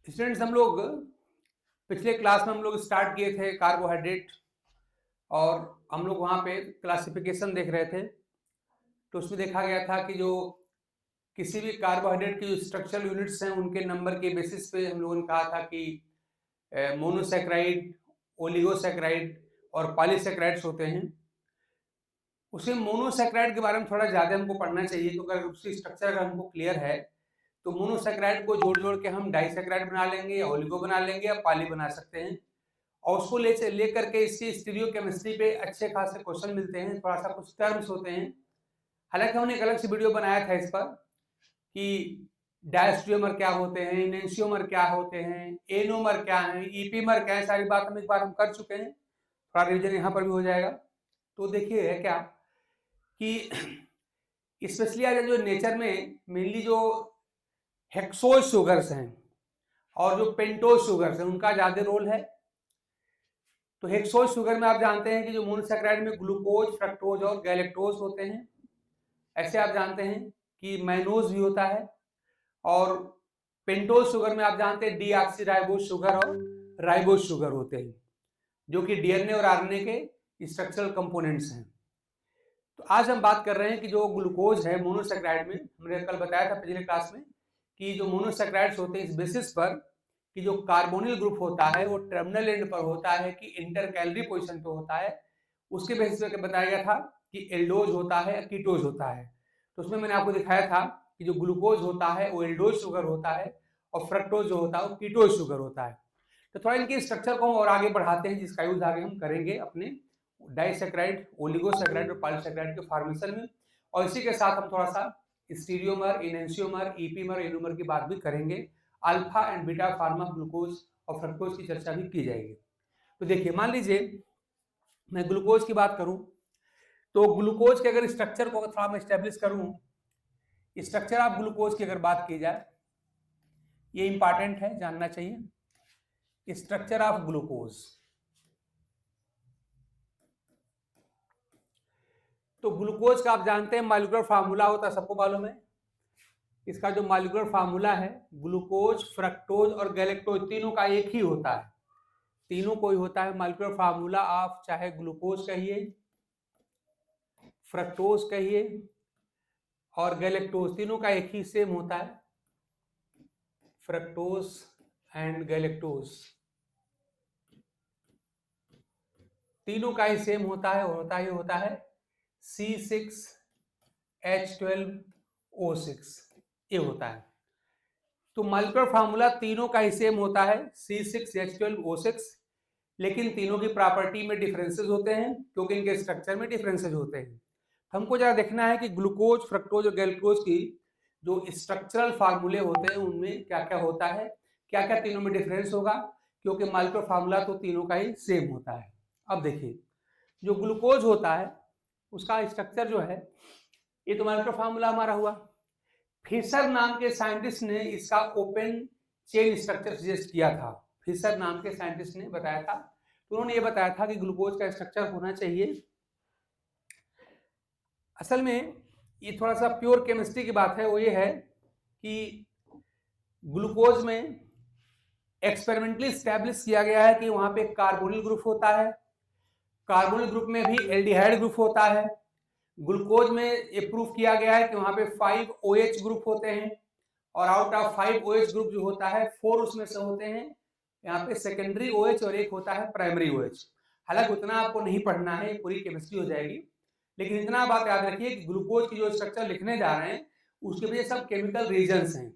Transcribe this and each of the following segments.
Students, हम लोग पिछले क्लास में हम लोग स्टार्ट किए थे कार्बोहाइड्रेट, और हम लोग वहाँ पे क्लासिफिकेशन देख रहे थे। तो उसमें देखा गया था कि जो किसी भी कार्बोहाइड्रेट की जो स्ट्रक्चरल यूनिट्स हैं उनके नंबर के बेसिस पे हम लोगों ने कहा था कि मोनोसैकेराइड, ओलिगोसैकेराइड और पॉलीसैकेराइड्स होते हैं। उसे मोनोसैकेराइड के बारे में थोड़ा ज़्यादा हमको पढ़ना चाहिए, तो अगर उसकी स्ट्रक्चर अगर हमको क्लियर है तो मोनोसैकेराइड को जोड़-जोड़ के हम डाइसैकेराइड बना लेंगे या ओलिगो बना लेंगे या पॉली बना सकते हैं। और उसको लेकर के इसकी स्टीरियोकेमिस्ट्री पे अच्छे खासे क्वेश्चन मिलते हैं, थोड़ा-सा कुछ टर्म्स होते हैं। हालाँकि हमने एक अलग से वीडियो बनाया था इस पर कि डायस्ट्रोमर क्या होते हैं, एनेंशियोमर क्या होते हैं, एनोमर क्या हैं, ईपीमर क्या है, सारी बात हम एक बार हम कर चुके हैं। थोड़ा रिवीजन यहाँ पर भी हो जाएगा। तो देखिए है क्या कि स्पेशली आज जो नेचर में मेनली जो हेक्सोज शुगर्स हैं और जो पेंटोज शुगर्स हैं उनका ज़्यादा रोल है। तो हेक्सोज शुगर में आप जानते हैं कि जो मोनोसैकेराइड में ग्लूकोज, फ्रक्टोज और गैलेक्टोज होते हैं। ऐसे आप जानते हैं कि मैनोज भी होता है। और पेंटोज शुगर में आप जानते हैं डीऑक्सीराइबोज शुगर और राइबोज शुगर होते हैं, जो कि डीएनए और आरएनए के स्ट्रक्चरल कंपोनेंट्स हैं। तो आज हम बात कर रहे हैं कि जो ग्लूकोज है मोनोसैकेराइड में, हमने कल बताया था पिछले क्लास में कि जो मोनोसैकेराइड्स होते हैं इस बेसिस पर कि जो कार्बोनिल ग्रुप होता है वो टर्मिनल एंड पर होता है कि इंटर कैलोरी पोजीशन पे होता है। उसके बेसिस पे बताया गया था कि एल्डोज होता है, कीटोज होता है। तो उसमें मैंने आपको दिखाया था कि जो ग्लूकोज होता है वो एल्डोज शुगर होता है और फ्रक्टोज जो होता है वो कीटोज शुगर होता है। तो थोड़ा इनके स्ट्रक्चर को हम और आगे बढ़ाते हैं, जिसका यूज आगे हम करेंगे अपने डाइसैकेराइड, ओलिगोसैकेराइड और पॉलीसैकेराइड के फॉर्मेशन में। और इसी के साथ हम थोड़ा सा स्टीरियोमर, एनेंशियोमर, ईपीमर, एनोमर की बात भी करेंगे। Alpha and beta pharma glucose और फ्रक्टोज की चर्चा भी की जाएगी। तो देखिए, मान लीजिए मैं ग्लूकोज की बात करूं तो ग्लूकोज के अगर स्ट्रक्चर को थोड़ा मैं स्टैब्लिश करूं, स्ट्रक्चर ऑफ ग्लूकोज की अगर बात की जाए, ये इंपॉर्टेंट है, जानना चाहिए। स्ट्रक्चर ऑफ ग्लूकोज, तो ग्लूकोज का आप जानते हैं मॉलिक्यूलर फार्मूला होता है, सबको मालूम है। इसका जो मॉलिक्यूलर फार्मूला है, ग्लूकोज, फ्रक्टोज और गैलेक्टोज तीनों का एक ही होता है। तीनों को ही होता है मॉलिक्यूलर फार्मूला ऑफ, चाहे ग्लूकोज कहिए, फ्रक्टोज कहिए और गैलेक्टोज, तीनों का एक ही सेम होता है, फ्रक्टोज एंड गैलेक्टोज तीनों का ही सेम होता है, होता है C6H12O6, ये होता है। तो मॉलिक्यूलर फार्मूला तीनों का ही सेम होता है C6H12O6, लेकिन तीनों की प्रॉपर्टी में डिफरेंसेस होते हैं क्योंकि इनके स्ट्रक्चर में डिफरेंसेस होते हैं। हमको जरा देखना है कि ग्लूकोज, फ्रक्टोज और गैल्यूकोज की जो स्ट्रक्चरल फार्मूले होते हैं उनमें क्या क्या होता है, क्या क्या तीनों में डिफरेंस होगा, क्योंकि मॉलिक्यूलर फार्मूला तो तीनों का ही सेम होता है। अब देखिए, जो ग्लूकोज होता है उसका स्ट्रक्चर जो है, ये तो मॉलिक्यूलर फार्मूला हमारा हुआ। फिशर नाम के साइंटिस्ट ने इसका ओपन चेन स्ट्रक्चर सजेस्ट किया था। फिशर नाम के साइंटिस्ट ने बताया था, तो उन्होंने ये बताया था कि ग्लूकोज का स्ट्रक्चर होना चाहिए। असल में ये थोड़ा सा प्योर केमिस्ट्री की बात है, वो ये है कि ग्लूकोज में एक्सपेरिमेंटली स्टैब्लिश किया गया है कि वहां पे कार्बोनिल ग्रुप होता है, कार्बोनिल ग्रुप में भी एल्डिहाइड ग्रुप होता है। ग्लूकोज में ये प्रूफ किया गया है कि वहां पे 5 OH ग्रुप होते हैं और आउट ऑफ 5 OH ग्रुप जो होता है 4 उसमें से होते हैं यहाँ पे सेकेंडरी OH और एक होता है प्राइमरी OH। हालांकि उतना आपको नहीं पढ़ना है, पूरी केमिस्ट्री हो जाएगी, लेकिन इतना बात याद रखिए कि ग्लूकोज की जो स्ट्रक्चर लिखने जा रहे हैं उसके वजह सब केमिकल रीजन्स हैं।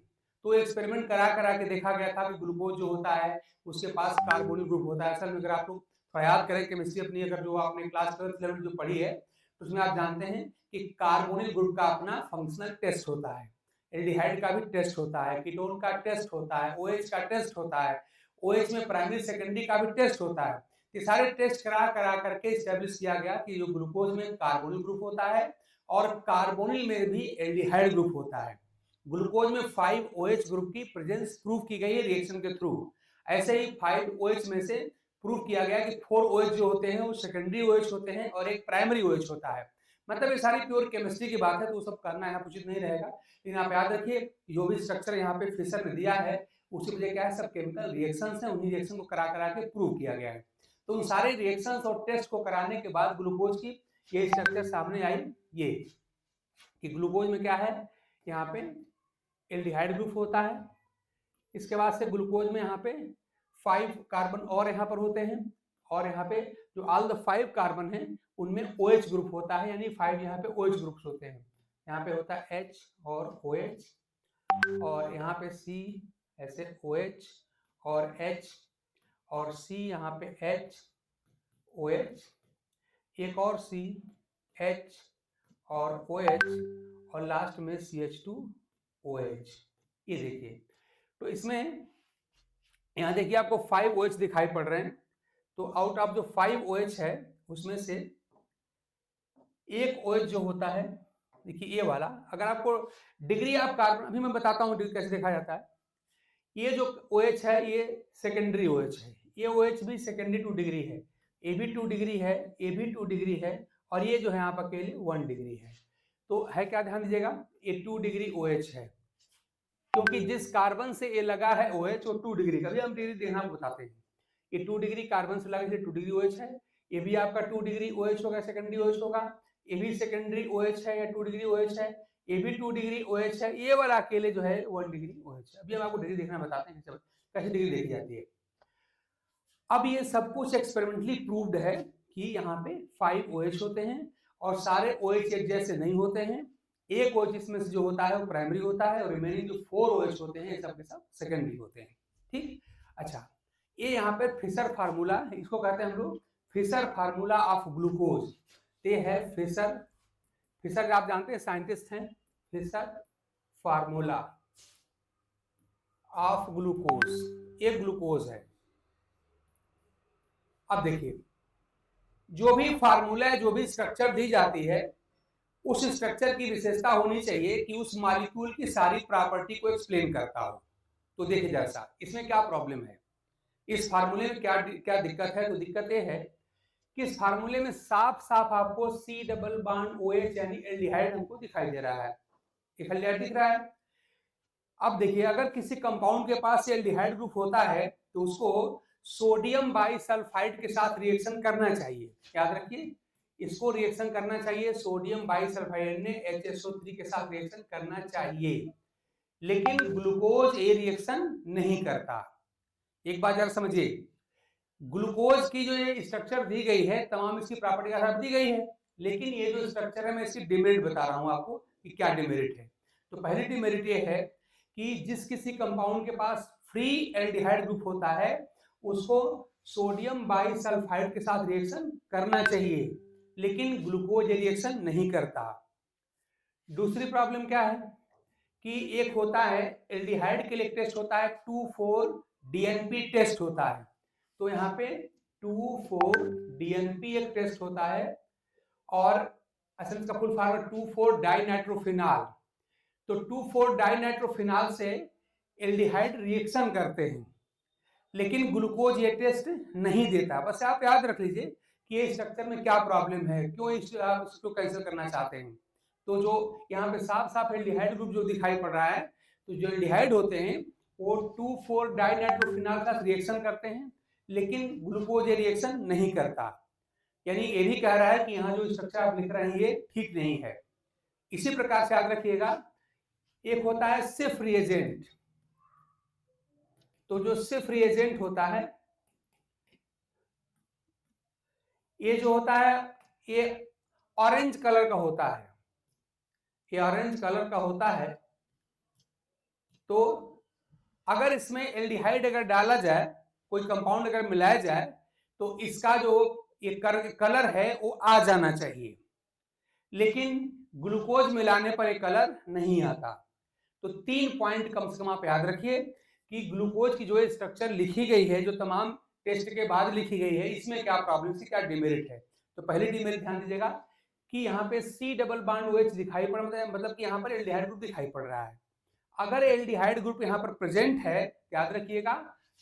तो एक्सपेरिमेंट करा के देखा गया था कि ग्लूकोज जो होता है उसके पास कार्बोनिल ग्रुप होता है। असल में अगर आप लोग याद करें केमिस्ट्री अपनी, अगर जो आपने क्लास 12th जो पढ़ी है उसमें आप जानते हैं कि कार्बोनिल ग्रुप का अपना फंक्शनल टेस्ट होता है, एल्डिहाइड का भी टेस्ट होता है, कीटोन का टेस्ट होता है, OH का टेस्ट होता है, OH में प्राइमरी सेकेंडरी का भी टेस्ट होता है। ये सारे टेस्ट करा करके स्टैब्लिश किया गया कि जो ग्लूकोज में कार्बोनिल ग्रुप होता है और कार्बोनिल में भी एल्डिहाइड ग्रुप होता है। ग्लूकोज में 5 OH ग्रुप की प्रेजेंस प्रूव की गई है रिएक्शन के थ्रू। ऐसे ही 5 OH में से प्रूव किया गया कि 4 OH जो होते हैं वो सेकेंडरी OH होते हैं और एक प्राइमरी OH होता है। मतलब ये सारी प्योर केमिस्ट्री की बात है, तो सब करना यहाँ उचित नहीं रहेगा, लेकिन आप याद रखिए जो भी स्ट्रक्चर यहाँ पे फिशर ने दिया है उसकी वजह क्या है, सब केमिकल रिएक्शंस हैं, उन्हीं रिएक्शन को करा करा के प्रूव किया गया है। तो उन सारे रिएक्शंस और टेस्ट को कराने के बाद ग्लूकोज की ये स्ट्रक्चर सामने आई, ये कि ग्लूकोज में क्या है, यहाँ पे एल्डिहाइड ग्रुप होता है, इसके बाद से ग्लूकोज में यहाँ पे 5 कार्बन और यहाँ पर होते हैं, और यहाँ पे जो ऑल द 5 कार्बन हैं उनमें OH ग्रुप होता है, यानी 5 यहाँ पे OH ग्रुप्स होते हैं। यहाँ पे होता है H और OH, और यहाँ पे C ऐसे OH और H और C, यहाँ पे H OH, एक और C H और OH, और लास्ट में CH2OH। ये देखिए, तो इसमें यहाँ देखिए आपको 5 OH दिखाई पड़ रहे हैं। तो आउट ऑफ जो 5 OH है उसमें से एक OH जो होता है, देखिए ये वाला, अगर आपको डिग्री ऑफ कार्बन, अभी मैं बताता हूँ डिग्री कैसे देखा जाता है। ये जो OH है ये सेकेंडरी OH है, ये OH भी सेकेंडरी 2 डिग्री है, ये भी 2 डिग्री है, ये भी 2 डिग्री है, और ये जो है यहाँ पर अकेले 1 डिग्री है। तो है क्या, ध्यान दीजिएगा, ये 2 डिग्री OH है, क्योंकि जिस कार्बन से ये लगा है OH वो 2 डिग्री का, भी हम डिग्री देखना बताते हैं। ये 2 डिग्री कार्बन से लगा, 2 डिग्री OH है, ये भी आपका 2 डिग्री OH होगा, सेकेंडरी OH होगा, ये भी सेकेंडरी OH है या 2 डिग्री OH है, ये भी 2 डिग्री OH है, ये वाला अकेले जो है 1 डिग्री OH है। अभी हम आपको डिग्री देखना बताते हैं कैसे डिग्री देखी जाती है। अब ये सब कुछ एक्सपेरिमेंटली प्रूव्ड है कि यहाँ पे 5 OH होते हैं, और सारे OH एक जैसे नहीं होते हैं, एक OH इसमें से जो होता है वो प्राइमरी होता है, और रिमेनिंग जो 4 OH होते हैं सब के सब सेकेंडरी होते हैं। ठीक, अच्छा, ये यहाँ पे फिशर फार्मूला, इसको कहते हैं हम लोग फिशर फार्मूला ऑफ ग्लूकोज। ये है फिशर आप जानते हैं, साइंटिस्ट हैं, फिशर फार्मूला ऑफ ग्लूकोज, ये ग्लूकोज है। अब देखिए, जो भी फार्मूला है, जो भी स्ट्रक्चर दी जाती है, उस स्ट्रक्चर की विशेषता होनी चाहिए कि उस मॉलिक्यूल की सारी प्रॉपर्टी को एक्सप्लेन करता हो। तो देखिए जैसा इसमें क्या प्रॉब्लम है, इस फार्मूले में क्या क्या दिक्कत है। तो दिक्कत ये है कि इस फार्मूले में साफ साफ आपको C डबल बॉन्ड OH यानी एल्डिहाइड हमको दिखाई दे रहा है, एल्डिहाइड दिख रहा है। अब देखिए, अगर किसी कंपाउंड के पास एल्डिहाइड ग्रुप होता है तो उसको सोडियम बाइसल्फाइड के साथ रिएक्शन करना चाहिए, याद रखिए, इसको रिएक्शन करना चाहिए, सोडियम बाइसल्फाइड ने HSO3 के साथ रिएक्शन करना चाहिए, लेकिन ग्लूकोज ये रिएक्शन नहीं करता। एक बात जरा समझिए, ग्लूकोज की जो ये स्ट्रक्चर दी गई है तमाम इसकी प्रॉपर्टी के आधार दी गई है, लेकिन ये जो स्ट्रक्चर है मैं इसकी डिमेरिट बता रहा हूं आपको कि क्या डिमेरिट है। तो पहली डिमेरिट ये है कि जिस किसी कंपाउंड के पास फ्री एल्डिहाइड ग्रुप होता है उसको सोडियम बाइसल्फाइड के साथ रिएक्शन करना चाहिए, लेकिन ग्लूकोज ये रिएक्शन नहीं करता। दूसरी प्रॉब्लम क्या है कि एक होता है एल्डिहाइड के लिए टेस्ट होता है 2,4-DNP टेस्ट होता है। तो यहाँ पे 2,4-DNP एक टेस्ट होता है, और असल इसका फुल फॉर्म 2,4-डाइनाइट्रोफिनॉल। तो 2,4-डाइनाइट्रोफिनॉल से एल्डिहाइड रिएक्शन करते हैं, लेकिन ग्लूकोज ये टेस्ट नहीं देता। बस आप याद रख लीजिए कि ये स्ट्रक्चर में क्या प्रॉब्लम है, क्यों आप इसको कैंसिल करना चाहते हैं। तो जो यहाँ पे साफ साफ एल्डिहाइड ग्रुप जो दिखाई पड़ रहा है, तो जो एल्डिहाइड होते हैं वो 2,4-डाइनाइट्रोफिनॉल का रिएक्शन करते हैं, लेकिन ग्लूकोज ये रिएक्शन नहीं करता। यानी ये भी कह रहा है कि यहाँ जो स्ट्रक्चर आप लिख रहे हैं ये ठीक नहीं है। इसी प्रकार से याद रखिएगा, एक होता है सिर्फ रिएजेंट। तो जो सिर्फ रिएजेंट होता है, ये जो होता है ये ऑरेंज कलर का होता है, ये ऑरेंज कलर का होता है। तो अगर इसमें एल्डिहाइड अगर डाला जाए, कोई कंपाउंड अगर मिलाया जाए, तो इसका जो ये कलर है वो आ जाना चाहिए, लेकिन ग्लूकोज मिलाने पर ये कलर नहीं आता। तो 3 पॉइंट कम से कम आप याद रखिए कि ग्लूकोज की जो स्ट्रक्चर लिखी गई है, जो तमाम टेस्ट के बाद लिखी गई है, इसमें क्या प्रॉब्लम है, क्या डिमेरिट है। तो पहली डिमेरिट ध्यान दीजिएगा कि यहाँ पे C डबल बॉन्ड OH दिखाई पड़ रहा है, मतलब कि यहाँ पर एल्डिहाइड ग्रुप दिखाई पड़ रहा है। अगर एल्डिहाइड ग्रुप यहाँ पर प्रेजेंट है, याद रखिएगा,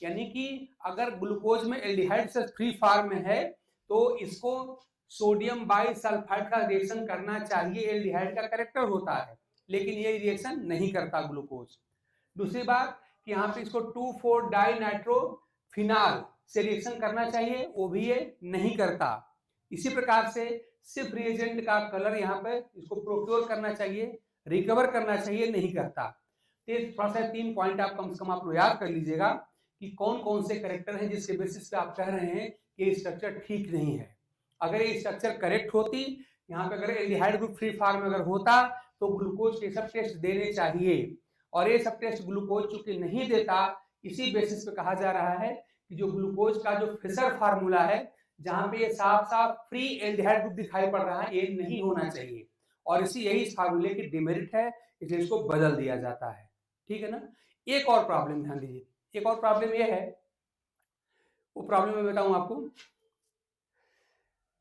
यानी कि अगर ग्लूकोज में एल्डिहाइड से फ्री फॉर्म में है तो इसको सोडियम बाइसल्फाइड का रिएक्शन करना चाहिए, एल्डिहाइड का कैरेक्टर होता है, लेकिन ये रिएक्शन नहीं करता ग्लूकोज। दूसरी बात कि कि यहाँ पे इसको 2,4 डाइनाइट्रोफिनाल से रिएक्शन करना चाहिए, वो भी ये नहीं करता। इसी प्रकार से सिर्फ रिएजेंट का कलर यहाँ पे इसको प्रोक्योर करना चाहिए, रिकवर करना चाहिए, नहीं करता। तो थोड़ा सा 3 पॉइंट आप कम से कम आप लोग याद कर लीजिएगा कि कौन कौन से कैरेक्टर हैं जिसके बेसिस पे आप कह रहे हैं कि ये स्ट्रक्चर ठीक नहीं है। अगर ये स्ट्रक्चर करेक्ट होती, यहाँ पे अगर एल्डिहाइड ग्रुप फ्री फॉर्म अगर होता तो ग्लूकोज के सब टेस्ट देने चाहिए, और ये सब टेस्ट ग्लूकोज चूंकि नहीं देता, इसी बेसिस पे कहा जा रहा है कि जो ग्लूकोज का जो फिशर फार्मूला है, जहां पे ये साफ साफ फ्री एल्डिहाइड ग्रुप दिखाई पड़ रहा है, ये नहीं होना चाहिए, और यही इस फार्मूले की डिमेरिट है, इसलिए इसको बदल दिया जाता है। ठीक है ना। एक और प्रॉब्लम ध्यान दीजिए, एक और प्रॉब्लम ये है, वो प्रॉब्लम मैं बताऊं आपको।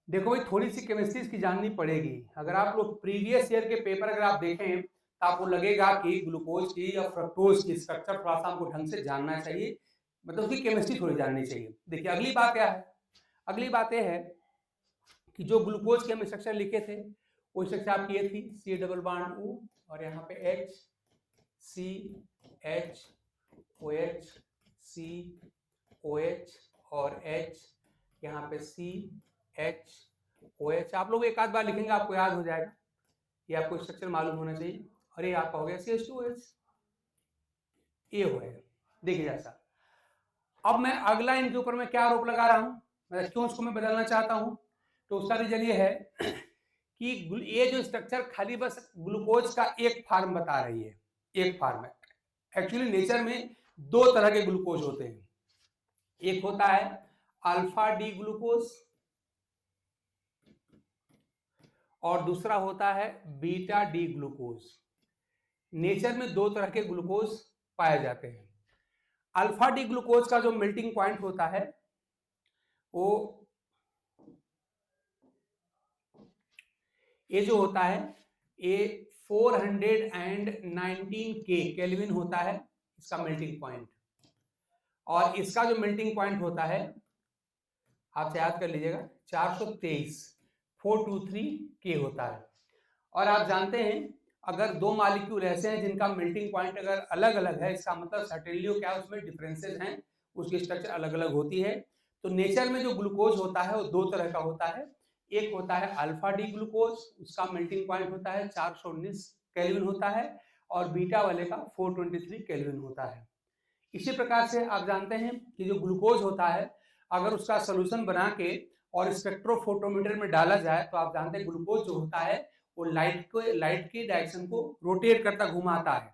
देखो भाई, थोड़ी सी केमिस्ट्री की जाननी पड़ेगी। अगर आप लोग प्रीवियस ईयर के पेपर अगर आप देखें तो आपको लगेगा कि ग्लूकोज की या फ्रक्टोज की स्ट्रक्चर थोड़ा सा हमको ढंग से जानना चाहिए, मतलब उसकी केमिस्ट्री थोड़ी जाननी चाहिए। देखिए अगली बात क्या है, अगली बात यह है कि जो ग्लूकोज के हम स्ट्रक्चर लिखे थे वो स्ट्रक्चर आपकी ये थी, C डबल बॉन्ड O और यहाँ पे H C H OH C OH और H, यहाँ पे C H OH। आप लोग एक आध बार लिखेंगे आपको याद हो जाएगा, ये आपको स्ट्रक्चर मालूम होना चाहिए। और ये आपका हो गया CH2OH, ये हो गया। देखिए जैसा, अब मैं अगला इनके ऊपर मैं क्या आरोप लगा रहा हूं, मैं क्यों उसको मैं बदलना चाहता हूं, तो उसका रीजन ये है कि ये जो स्ट्रक्चर खाली बस ग्लूकोज का एक फॉर्म बता रही है, एक फॉर्म है। एक्चुअली नेचर में 2 तरह के ग्लूकोज होते हैं, एक होता है अल्फा डी ग्लूकोज और दूसरा होता है बीटा डी ग्लूकोज। नेचर में 2 तरह के ग्लूकोज पाए जाते हैं। अल्फा डी ग्लूकोज का जो मेल्टिंग पॉइंट होता है वो ये जो होता है ये 419 केल्विन होता है इसका मेल्टिंग पॉइंट, और इसका जो मेल्टिंग पॉइंट होता है आप याद कर लीजिएगा 423 के होता है। और आप जानते हैं अगर 2 मॉलिक्यूल ऐसे हैं जिनका मेल्टिंग पॉइंट अगर अलग अलग है, इसका मतलब सर्टेनली क्या उसमें डिफरेंसेस हैं, उसकी स्ट्रक्चर अलग अलग होती है। तो नेचर में जो ग्लूकोज होता है वो 2 तरह का होता है, एक होता है अल्फा डी ग्लूकोज, उसका मेल्टिंग पॉइंट होता है 419 केल्विन होता है, और बीटा वाले का 423 केल्विन होता है। इसी प्रकार से आप जानते हैं कि जो ग्लूकोज होता है अगर उसका सोल्यूशन बना के और स्पेक्ट्रोफोटोमीटर में डाला जाए तो आप जानते हैं ग्लूकोज जो होता है वो लाइट की डायरेक्शन को रोटेट करता घुमाता है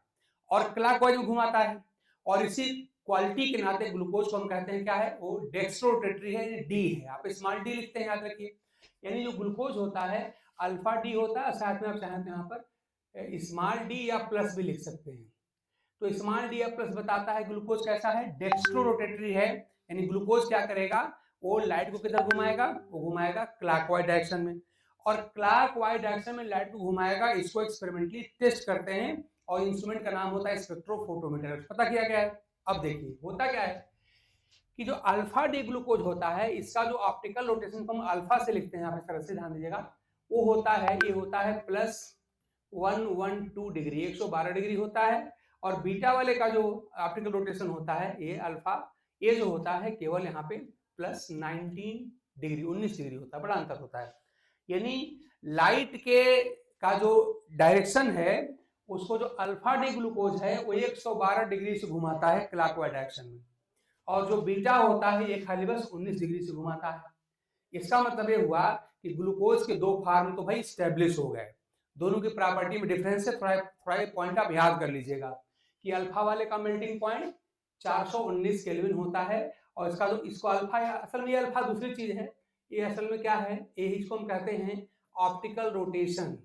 और क्लॉकवाइज में घुमाता है, और इसी क्वालिटी के नाते ग्लूकोज को हम कहते हैं क्या है, वो डेक्स्ट्रो रोटेटरी है, डी है, आप स्मॉल डी लिखते हैं याद रखिए। यानी जो ग्लूकोज होता है अल्फा डी होता है, साथ में आप चाहें तो यहाँ पर स्मॉल डी या प्लस भी लिख सकते हैं। तो स्मॉल डी या प्लस बताता है ग्लूकोज कैसा है, डेक्स्ट्रो रोटेटरी है, यानी ग्लूकोज क्या करेगा वो लाइट को किधर घुमाएगा, वो घुमाएगा क्लॉकवाइज डायरेक्शन में, और क्लॉकवाइज डायरेक्शन में लाइट को घुमाएगा। इसको एक्सपेरिमेंटली टेस्ट करते हैं और इंस्ट्रूमेंट का नाम होता है स्पेक्ट्रोफोटोमीटर, पता किया गया है। अब देखिए होता क्या है कि जो अल्फा डी ग्लूकोज होता है इसका जो ऑप्टिकल रोटेशन को हम अल्फा से लिखते हैं, आप इस तरह से ध्यान दीजिएगा, वो होता है ये होता है +112 डिग्री, 112 डिग्री होता है, और बीटा वाले का जो ऑप्टिकल रोटेशन होता है ये अल्फा, ये जो होता है केवल यहाँ पे +19 डिग्री, 19 डिग्री होता है, बड़ा अंतर होता है। यानी लाइट के का जो डायरेक्शन है उसको जो अल्फा डी ग्लूकोज है वो 112 डिग्री से घुमाता है क्लॉकवाइज डायरेक्शन में, और जो बीटा होता है ये खाली बस 19 डिग्री से घुमाता है। इसका मतलब ये हुआ कि ग्लूकोज के 2 फॉर्म तो भाई स्टेब्लिश हो गए, दोनों की प्रॉपर्टी में डिफरेंस है। थोड़ा पॉइंट आप याद कर लीजिएगा कि अल्फा वाले का मेल्टिंग पॉइंट 419 केल्विन होता है, और इसका जो इसको अल्फा, असल में ये अल्फा दूसरी चीज है, ये असल में क्या है, ये इसको हम कहते हैं ऑप्टिकल रोटेशन।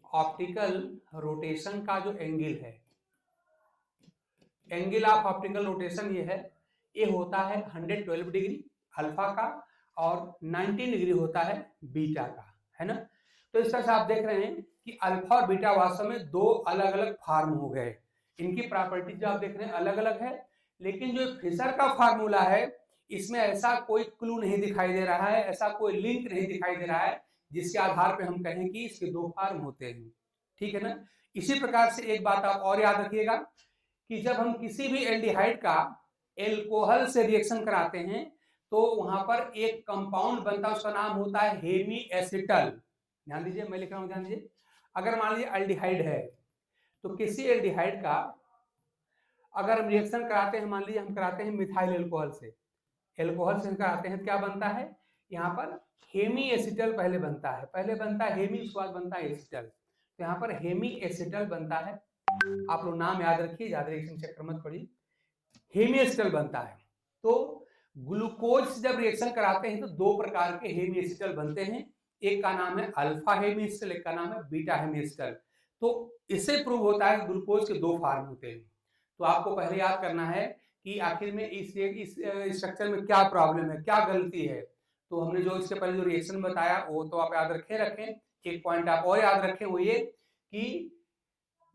ऑप्टिकल रोटेशन का जो एंगल है, एंगल ऑफ ऑप्टिकल रोटेशन ये है, ये होता है 112 डिग्री अल्फा का और 19 डिग्री होता है बीटा का, है ना। तो इस तरह से आप देख रहे हैं कि अल्फा और बीटा वास्तव में 2 अलग अलग फॉर्म हो गए, इनकी प्रॉपर्टी जो आप देख रहे हैं अलग अलग है, लेकिन जो फिशर का फार्मूला है इसमें ऐसा कोई क्लू नहीं दिखाई दे रहा है, ऐसा कोई लिंक नहीं दिखाई दे रहा है जिसके आधार पे हम कहें कि इसके 2 फॉर्म होते हैं, ठीक है ना। इसी प्रकार से एक बात आप और याद रखिएगा कि जब हम किसी भी एल्डिहाइड का एल्कोहल से रिएक्शन कराते हैं तो वहां पर एक कंपाउंड बनता है, उसका नाम होता है हेमी एसिटल। ध्यान दीजिए, मैं लिख रहा हूं, ध्यान दीजिए। अगर मान लीजिए एल्डिहाइड है तो किसी एल्डिहाइड का अगर हम रिएक्शन कराते हैं, मान लीजिए हम कराते हैं मिथाइल एल्कोहल से, एल्कोहल से हम कराते हैं तो क्या बनता है, यहाँ पर हेमी एसिटल पहले बनता है, पहले बनता है हेमी, उसके बाद बनता है एसिटल। तो यहाँ पर हेमी एसिटल बनता है, आप लोग नाम याद रखिए, ज्यादा रिएक्शन चक्कर मत पड़िए, हेमी एसिटल बनता है। तो ग्लूकोज से जब रिएक्शन कराते हैं तो दो प्रकार के हेमी एसिटल बनते हैं, एक का नाम है अल्फा हेमी एसिटल, एक का नाम है बीटा हेमी एसिटल। तो इससे प्रूव होता है ग्लूकोज के दो फॉर्म होते हैं। तो आपको पहले याद करना है कि आखिर में इस स्ट्रक्चर में क्या प्रॉब्लम है, क्या गलती है। तो हमने जो इसके पहले जो रिएक्शन बताया वो तो आप याद रखें। एक पॉइंट आप और याद रखें, वो ये कि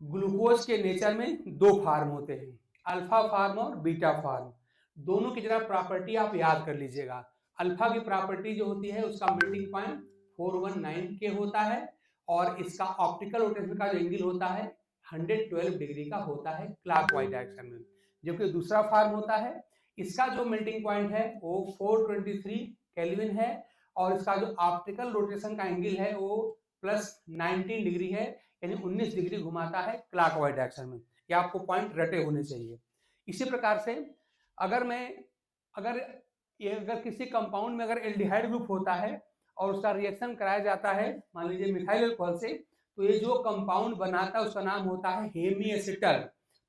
ग्लूकोज के नेचर में दो फॉर्म होते हैं, अल्फा फॉर्म और बीटा फॉर्म। दोनों की जरा प्रॉपर्टी आप याद कर लीजिएगा। अल्फा की प्रॉपर्टी जो होती है उसका मेल्टिंग पॉइंट 419 के होता है और इसका ऑप्टिकल रोटेशन का जो एंगल होता है 112 डिग्री का होता है क्लॉकवाइज डायरेक्शन में। जबकि दूसरा फॉर्म होता है, इसका जो मेल्टिंग पॉइंट है वो 423 केल्विन है और इसका जो ऑप्टिकल रोटेशन का एंगल है वो +19 डिग्री है, यानी 19 डिग्री घुमाता है क्लॉकवाइज डायरेक्शन में। ये आपको पॉइंट रटे होने चाहिए। इसी प्रकार से अगर किसी कंपाउंड में अगर एल्डिहाइड ग्रुप होता है और उसका रिएक्शन कराया जाता है मान लीजिए मिथाइल अल्कोहल से, तो ये जो कंपाउंड बनाता है उसका नाम होता है हेमी एसिटल।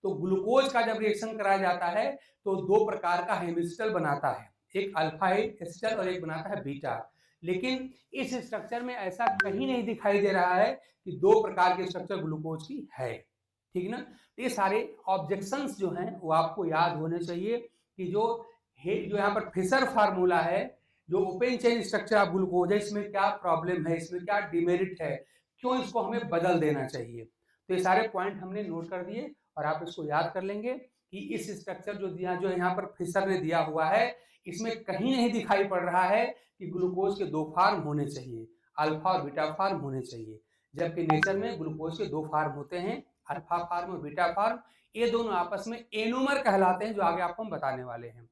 तो ग्लूकोज का जब रिएक्शन कराया जाता है तो दो प्रकार का हेमी एसिटल बनाता है, एक अल्फा एसिटल और एक बनाता है बीटा। लेकिन इस स्ट्रक्चर में ऐसा कहीं नहीं दिखाई दे रहा है कि दो प्रकार के स्ट्रक्चर ग्लूकोज की है, ठीक ना। तो ये सारे ऑब्जेक्शंस जो हैं वो आपको याद होने चाहिए कि जो यहाँ पर फिशर फार्मूला है, जो open chain structure of glucose है, इसमें क्या प्रॉब्लम है, इसमें क्या डिमेरिट है, क्यों इसको हमें बदल देना चाहिए। तो ये सारे पॉइंट हमने नोट कर दिए और आप इसको याद कर लेंगे कि इस स्ट्रक्चर जो यहाँ पर फिशर ने दिया हुआ है इसमें कहीं नहीं दिखाई पड़ रहा है कि ग्लूकोज के दो फॉर्म होने चाहिए, अल्फा और बीटा फॉर्म होने चाहिए, जबकि नेचर में ग्लूकोज के दो फॉर्म होते हैं, अल्फा फॉर्म और बीटा फॉर्म। ये दोनों आपस में एनोमर कहलाते हैं, जो आगे आपको हम बताने वाले हैं।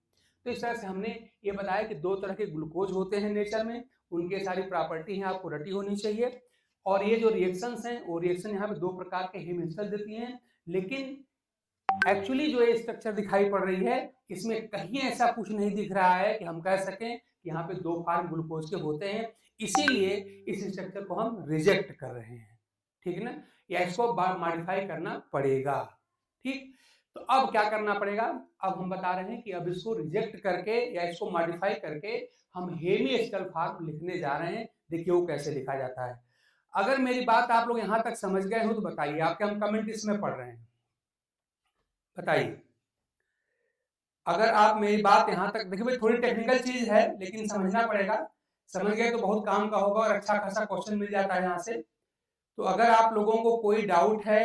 तो इस तरह से हमने ये बताया कि दो तरह के ग्लूकोज होते हैं नेचर में, उनके सारी प्रॉपर्टी हैं आपको रटी होनी चाहिए। और ये जो रिएक्शंस हैं वो रिएक्शन यहाँ पे दो प्रकार के हेमी एसिटल देती हैं, लेकिन एक्चुअली जो ये स्ट्रक्चर दिखाई पड़ रही है इसमें कहीं ऐसा कुछ नहीं दिख रहा है कि हम कह सकें कि यहाँ पे दो फॉर्म ग्लूकोज के होते हैं, इसीलिए इस स्ट्रक्चर को हम रिजेक्ट कर रहे हैं, ठीक है ना, या इसको मॉडिफाई करना पड़ेगा। ठीक, तो अब क्या करना पड़ेगा, अब हम बता रहे हैं कि अब इसको रिजेक्ट करके या इसको मॉडिफाई करके हम हेमी एसिटल फॉर्म लिखने जा रहे हैं। देखिए वो कैसे लिखा जाता है। अगर मेरी बात आप लोग यहाँ तक समझ गए हो तो बताइए, आपके हम कमेंट इसमें पढ़ रहे हैं, बताइए। अगर आप मेरी बात यहाँ तक, देखिए भाई थोड़ी टेक्निकल चीज है लेकिन समझना पड़ेगा, समझ गए तो बहुत काम का होगा और अच्छा खासा क्वेश्चन मिल जाता है यहाँ से। तो अगर आप लोगों को कोई डाउट है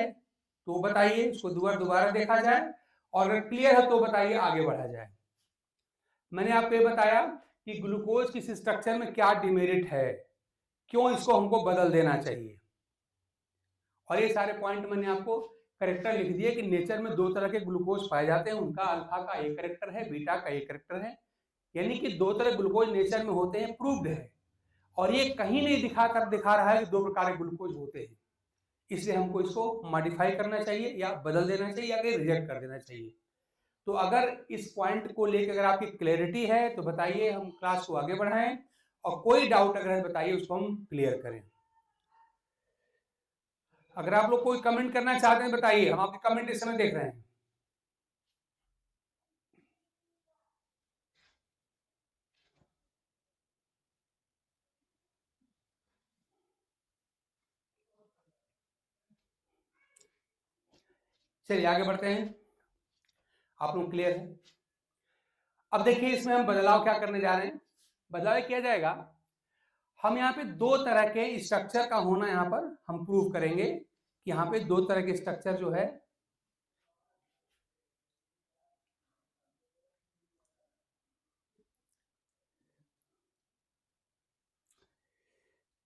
तो बताइए, उसको दोबारा देखा जाए, और अगर क्लियर है तो बताइए, आगे बढ़ा जाए। मैंने आपको ये बताया कि ग्लूकोज की स्ट्रक्चर में क्या डिमेरिट है, क्यों इसको हमको बदल देना चाहिए, और ये सारे पॉइंट मैंने आपको करेक्टर लिख दिए कि नेचर में दो तरह के ग्लूकोज पाए जाते हैं, उनका अल्फा का एक करेक्टर है, बीटा का एक करेक्टर है, यानी कि दो तरह ग्लूकोज नेचर में होते हैं, प्रूव्ड है। और ये कहीं नहीं दिखा रहा है कि दो प्रकार के ग्लूकोज होते हैं, इसलिए हमको इसको मॉडिफाई करना चाहिए या बदल देना चाहिए या रिजेक्ट कर देना चाहिए। तो अगर इस पॉइंट को लेकर अगर आपकी क्लैरिटी है तो बताइए, हम क्लास को आगे बढ़ाएं, और कोई डाउट अगर है बताइए, उसको हम क्लियर करें। अगर आप लोग कोई कमेंट करना चाहते हैं बताइए, हम आपके कमेंट इस समय देख रहे हैं। चलिए आगे बढ़ते हैं, आप लोग क्लियर है। अब देखिए इसमें हम बदलाव क्या करने जा रहे हैं, बदलाव किया जाएगा, हम यहाँ पे दो तरह के स्ट्रक्चर का होना यहाँ पर हम प्रूव करेंगे कि यहाँ पे दो तरह के स्ट्रक्चर जो है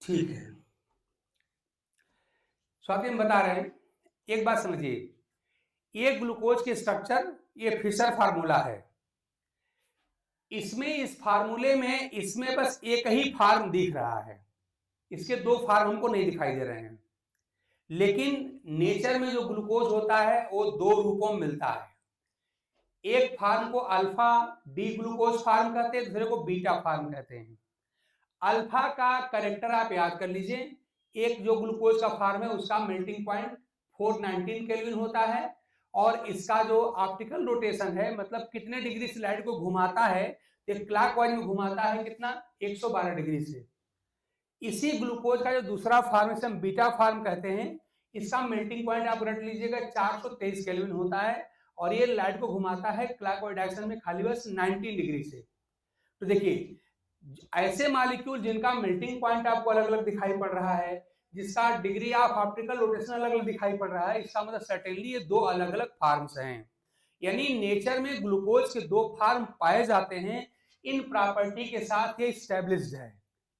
ठीक है। स्वाति हम बता रहे हैं, एक बात समझिए, ये ग्लूकोज के स्ट्रक्चर, ये फिशर फार्मूला है। इसमें इस फार्मूले में इसमें बस एक ही फार्म दिख रहा है, इसके दो फार्म हमको नहीं दिखाई दे रहे हैं। लेकिन नेचर में जो ग्लूकोज होता है वो दो रूपों में मिलता है। एक फार्म को अल्फा डी ग्लूकोज फार्म कहते हैं, दूसरे को बीटा फार्म कहते हैं। अल्फा का कैरेक्टर आप याद कर लीजिए। एक जो ग्लूकोज का फार्म है उसका मेल्टिंग पॉइंट 419 केल्विन होता है, और इसका जो ऑप्टिकल रोटेशन है, मतलब कितने डिग्री से लाइट को घुमाता है, तो क्लॉकवाइज में घुमाता है कितना, 112 डिग्री से। इसी ग्लूकोज का जो दूसरा फार्म है, हम बीटा फार्म कहते हैं, इसका मेल्टिंग पॉइंट आप रट लीजिएगा 423 केल्विन होता है, और ये लाइट को घुमाता है क्लॉकवाइज डायरेक्शन में खाली बस 19 डिग्री से। तो देखिए, ऐसे मॉलिक्यूल जिनका मेल्टिंग पॉइंट आपको अलग अलग दिखाई पड़ रहा है, जिसका डिग्री ऑफ ऑप्टिकल रोटेशन अलग अलग दिखाई पड़ रहा है, इसका मतलब सर्टेनली ये दो अलग अलग फार्म्स हैं। यानी नेचर में ग्लूकोज के दो फार्म पाए जाते हैं, इन प्रॉपर्टी के साथ ये स्टैब्लिश्ड है,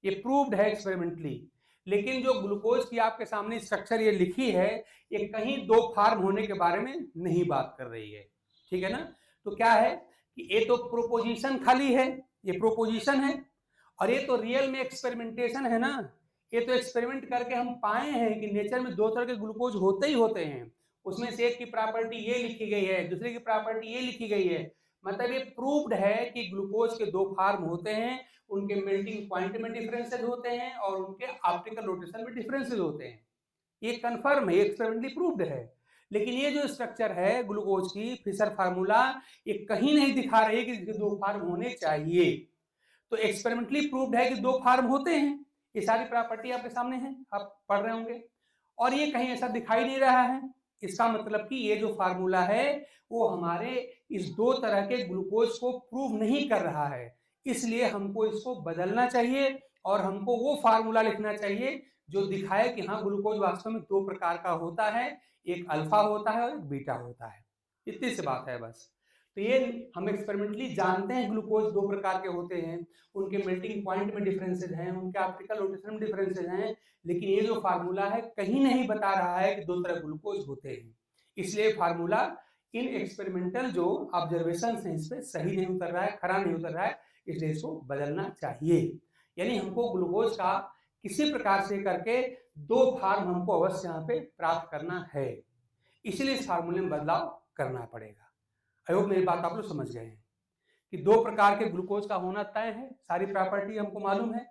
ये प्रूव्ड है एक्सपेरिमेंटली। लेकिन जो ग्लूकोज की आपके सामने स्ट्रक्चर ये लिखी है, ये कहीं दो फार्म होने के बारे में नहीं बात कर रही है, ठीक है ना। तो क्या है कि ये तो प्रोपोजिशन खाली है, ये प्रोपोजिशन है, और ये तो रियल में एक्सपेरिमेंटेशन है ना। ये तो एक्सपेरिमेंट करके हम पाए हैं कि नेचर में दो तरह के ग्लूकोज होते ही होते हैं, उसमें से एक की प्रॉपर्टी ये लिखी गई है, दूसरे की प्रॉपर्टी ये लिखी गई है। मतलब ये प्रूव्ड है कि ग्लूकोज के दो फार्म होते हैं, उनके मेल्टिंग पॉइंट में डिफरेंसेस होते हैं और उनके ऑप्टिकल रोटेशन में डिफरेंसेस होते हैं। ये कंफर्म है, एक्सपेरिमेंटली प्रूव्ड है। लेकिन ये जो स्ट्रक्चर है ग्लूकोज की फिशर फार्मूला, ये कहीं नहीं दिखा रही कि दो फार्म होने चाहिए। तो एक्सपेरिमेंटली प्रूव्ड है कि दो फार्म होते हैं, ये सारी प्रॉपर्टी आपके सामने है, आप पढ़ रहे होंगे, और ये कहीं ऐसा दिखाई नहीं रहा है। इसका मतलब कि ये जो फार्मूला है वो हमारे इस दो तरह के ग्लूकोज को प्रूव नहीं कर रहा है, इसलिए हमको इसको बदलना चाहिए और हमको वो फार्मूला लिखना चाहिए जो दिखाए कि हाँ ग्लूकोज वास्तव में दो प्रकार का होता है, एक अल्फा होता है और एक बीटा होता है। इतनी सी बात है बस। तो ये हम एक्सपेरिमेंटली जानते हैं ग्लूकोज दो प्रकार के होते हैं, उनके मेल्टिंग पॉइंट में डिफरेंसेस हैं, उनके ऑप्टिकल रोटेशन में डिफरेंसेस हैं, लेकिन ये जो फार्मूला है कहीं नहीं बता रहा है कि दो तरह ग्लूकोज होते हैं। इसलिए फार्मूला इन एक्सपेरिमेंटल जो ऑब्जर्वेशन है इस पर सही नहीं उतर रहा है, खरा नहीं उतर रहा है, इसलिए इसको बदलना चाहिए। यानी हमको ग्लूकोज का किसी प्रकार से करके दो फार्म हमको अवश्य यहाँ पे प्राप्त करना है, इसलिए इस फार्मूले में बदलाव करना पड़ेगा। आई होप मेरी बात आप लोग समझ गए हैं कि दो प्रकार के ग्लूकोज का होना तय है, सारी प्रॉपर्टी हमको मालूम है,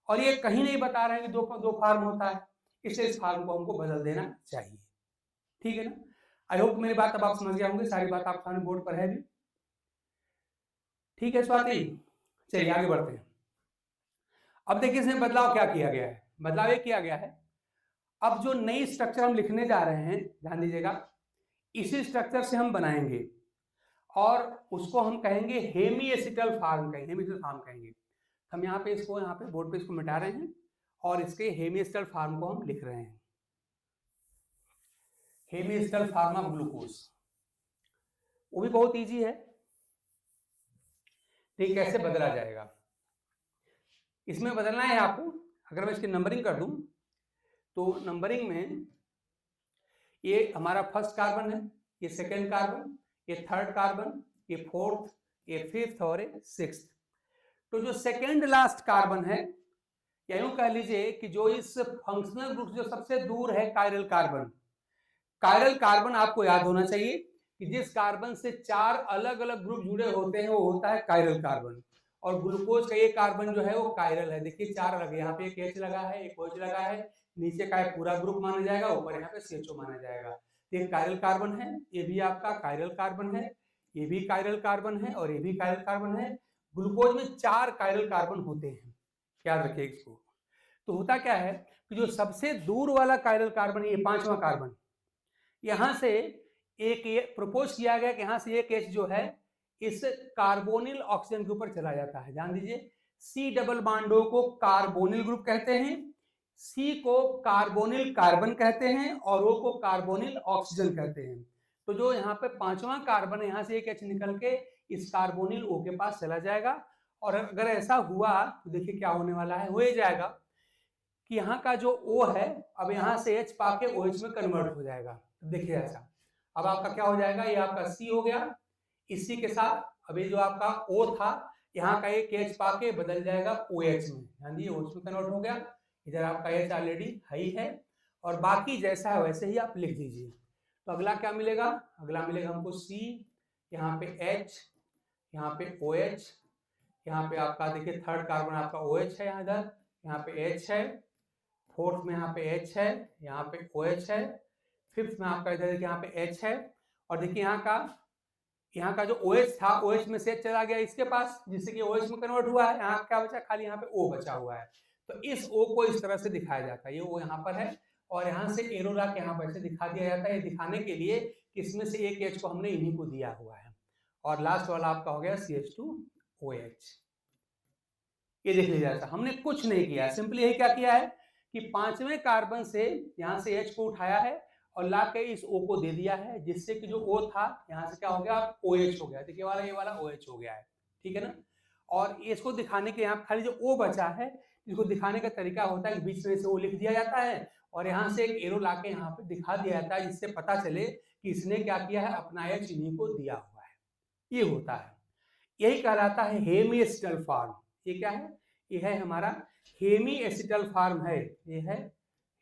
और ये कहीं नहीं बता रहे हैं कि दो फार्म होता है, इसलिए इस फार्म को हमको बदल देना चाहिए, ठीक है ना। आई होप मेरी बात अब आप समझ गए होंगे, सारी बात आपके सामने बोर्ड पर है भी, ठीक है स्वाति। चलिए आगे बढ़ते हैं। अब देखिए इसमें बदलाव क्या किया गया है। बदलाव ये किया गया है, अब जो नई स्ट्रक्चर हम लिखने जा रहे हैं, ध्यान दीजिएगा, इसी स्ट्रक्चर से हम बनाएंगे और उसको हम कहेंगे हेमी एसिटल फार्म कहेंगे, हेमी एसिटल फार्म कहेंगे। हम यहाँ पे इसको यहाँ पे बोर्ड पे इसको मिटा रहे हैं और इसके हेमी एसिटल फार्म को हम लिख रहे हैं, hemiacetal form of glucose. वो भी बहुत इजी है, ठीक, कैसे बदला जाएगा। इसमें बदलना है आपको, अगर मैं इसकी नंबरिंग कर दूं तो नंबरिंग में ये हमारा फर्स्ट कार्बन है, ये सेकेंड कार्बन, ये थर्ड कार्बन, ये फोर्थ, ये फिफ्थ और ये सिक्स्थ। तो जो सेकेंड लास्ट कार्बन है, या यूं कह लीजिए कि जो इस फंक्शनल ग्रुप जो सबसे दूर है, कायरल कार्बन। कायरल कार्बन आपको याद होना चाहिए कि जिस कार्बन से चार अलग अलग ग्रुप जुड़े होते हैं वो होता है कायरल कार्बन, और ग्लूकोज का ये कार्बन जो है वो कायरल है। देखिए चार अलग, यहाँ पे एक H लगा है, एक OH लगा है, नीचे का पूरा ग्रुप माना जाएगा, ऊपर यहाँ पे CHO माना जाएगा। ये कायरल कार्बन है, ये भी आपका कायरल कार्बन है, ये भी कायरल कार्बन है और ये भी कायरल कार्बन है। ग्लूकोज में चार कायरल कार्बन होते हैं, याद रखिए इसको। तो होता क्या है कि जो सबसे दूर वाला कायरल कार्बन है, ये पांचवा कार्बन, यहां से एक प्रपोज किया गया कि यहां से एक H जो है इस कार्बोनिल ऑक्सीजन के ऊपर चला जाता है। ध्यान दीजिए, C डबल बॉन्डो को कार्बोनिल ग्रुप कहते हैं, C को कार्बोनिल कार्बन कहते हैं और O को कार्बोनिल ऑक्सीजन कहते हैं। तो जो यहाँ पे पांचवा कार्बन है, यहाँ से एक H निकल के इस कार्बोनिल O के पास चला जाएगा, और अगर ऐसा हुआ तो देखिए क्या होने वाला है, हो जाएगा कि यहाँ का जो O है अब यहाँ से H पाके OH में कन्वर्ट हो जाएगा। देखिए ऐसा, अब आपका क्या हो जाएगा, ये आपका सी हो गया। इसी के साथ अभी जो आपका ओ था, यहाँ का एक एच पाके बदल जाएगा ओ एच में, हाँ जी OH में कन्वर्ट हो गया। इधर आपका एच ऑलरेडी हाई है और बाकी जैसा है वैसे ही आप लिख दीजिए। तो अगला क्या मिलेगा, अगला मिलेगा हमको सी, यहाँ पे एच, यहाँ पे ओ एच, यहाँ पे आपका देखिए थर्ड कार्बन आपका ओ एच है, यहाँ पे एच है, फोर्थ में यहाँ पे एच है, यहाँ पे ओ एच है, फिफ्थ में आपका इधर देखिए यहाँ पे एच है। और देखिए यहाँ का जो OH था, OH में से चला गया इसके पास, जिससे कि OH में कन्वर्ट हुआ है। यहाँ क्या बचा, खाली यहाँ पे O बचा हुआ है। तो इस O को इस तरह से दिखाया जाता है, ये O यहाँ पर है और यहाँ से एरो ला के यहाँ पर ऐसे दिखा दिया जाता है, ये दिखाने के लिए कि इसमें से एक H को हमने इन्हीं को दिया हुआ है। और लास्ट वाला आपका हो गया CH2OH। ये देख लीजिए, ऐसा हमने कुछ नहीं किया, सिंपली यही क्या किया है कि पांचवें कार्बन से यहाँ से H को उठाया है और ला के इस O को दे दिया है, जिससे कि जो O था यहाँ से क्या हो गया, OH हो गया। देखिए वाला ये वाला OH हो गया है, ठीक है ना। और इसको दिखाने के यहाँ खाली जो O बचा है, इसको दिखाने का तरीका होता है कि बीच में से O लिख दिया जाता है और यहाँ से एक एरो ला के यहाँ पे दिखा दिया जाता है, जिससे पता चले कि इसने क्या किया है, अपना H इन्हीं को दिया हुआ है। ये होता है, यही कहलाता है हेमी एसिटल फॉर्म। ये क्या है, ये है हमारा हेमी एसिटल फॉर्म है, ये है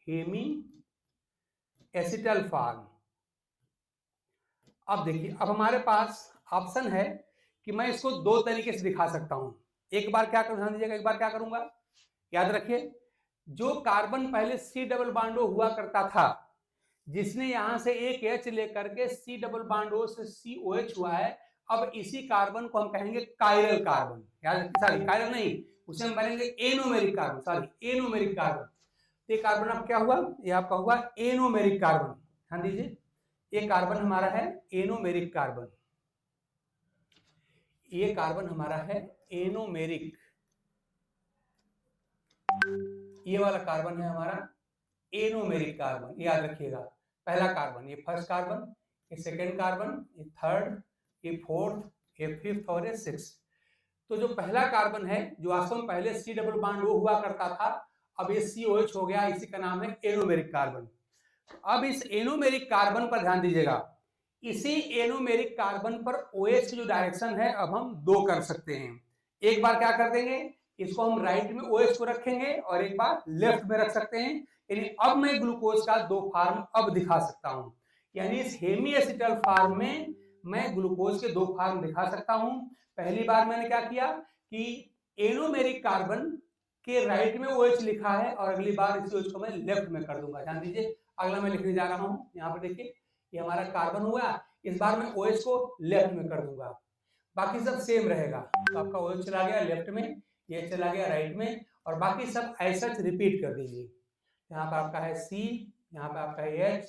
हेमी एसिटल फॉर्म। अब देखिए, अब हमारे पास ऑप्शन है कि मैं इसको दो तरीके से दिखा सकता हूं। एक बार क्या ध्यान दीजिएगा, एक बार क्या करूंगा, याद रखिए, जो कार्बन पहले सी डबल बॉन्ड हुआ करता था, जिसने यहां से एक एच लेकर के सी डबल बॉन्ड ओ से COH हुआ है, अब इसी कार्बन को हम कहेंगे कायरल कार्बन। याद रखिए, सॉरी कायरल नहीं, उसे हम बोलेंगे anomeric carbon, sorry anomeric carbon. तो ये कार्बन अब क्या हुआ, ये आपका हुआ एनोमेरिक कार्बन। ध्यान दीजिए, ये कार्बन हमारा है एनोमेरिक कार्बन, ये कार्बन हमारा है एनोमेरिक, ये वाला कार्बन है हमारा एनोमेरिक कार्बन। याद रखिएगा, पहला कार्बन, ये फर्स्ट कार्बन, ये सेकेंड कार्बन, ये थर्ड, ये फोर्थ, ये फिफ्थ और ये सिक्स्थ। तो जो पहला कार्बन है, जो वास्तव में पहले सी डबल बॉन्ड वो हुआ करता था, अब ये COH हो गया, इसी का नाम है एनोमेरिक कार्बन। अब इस एनोमेरिक कार्बन पर ध्यान दीजिएगा, इसी एनोमेरिक कार्बन पर OH की जो डायरेक्शन है, अब हम दो कर सकते हैं। एक बार क्या कर देंगे, इसको हम राइट में OH को रखेंगे और एक बार लेफ्ट में रख सकते हैं। यानी अब मैं ग्लूकोज का दो फार्म अब दिखा सकता हूं, यानी इस हेमी एसिटल फार्म में मैं ग्लूकोज के दो फार्म दिखा सकता हूं। पहली बार मैंने क्या किया कि एनोमेरिक कार्बन के राइट में OH लिखा है और अगली बार इस OH को मैं लेफ्ट में कर दूंगा। ध्यान दीजिए, अगला मैं लिखने जा रहा हूं, यहाँ पर देखिए, ये हमारा कार्बन हुआ, इस बार मैं OH को लेफ्ट में कर दूंगा, बाकी सब सेम रहेगा। तो आपका OH चला गया लेफ्ट में, ये चला गया राइट में, और बाकी सब ऐसा रिपीट कर दीजिए। यहाँ पर आपका है C, यहाँ पे आपका है H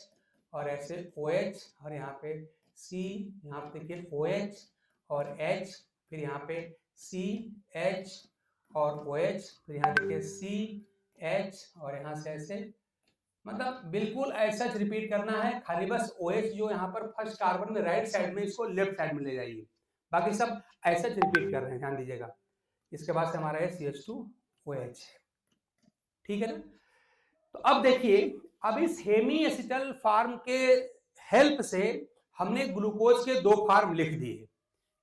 और ऐसे OH, और यहाँ पे C, यहाँ पे देखिए OH और H, फिर यहाँ पे C H और OH, फिर यहाँ देखिए C H और यहाँ से ऐसे, मतलब बिल्कुल ऐसा रिपीट करना है। खाली बस OH जो यहाँ पर फर्स्ट कार्बन में राइट साइड में, इसको लेफ्ट साइड में ले जाइए, बाकी सब ऐसा रिपीट कर रहे हैं, ध्यान दीजिएगा। इसके बाद से हमारा है CH2OH, ठीक है ना। तो अब देखिए, अब इस हेमी एसिटल फार्म के हेल्प से हमने ग्लूकोज के दो फार्म लिख दिए।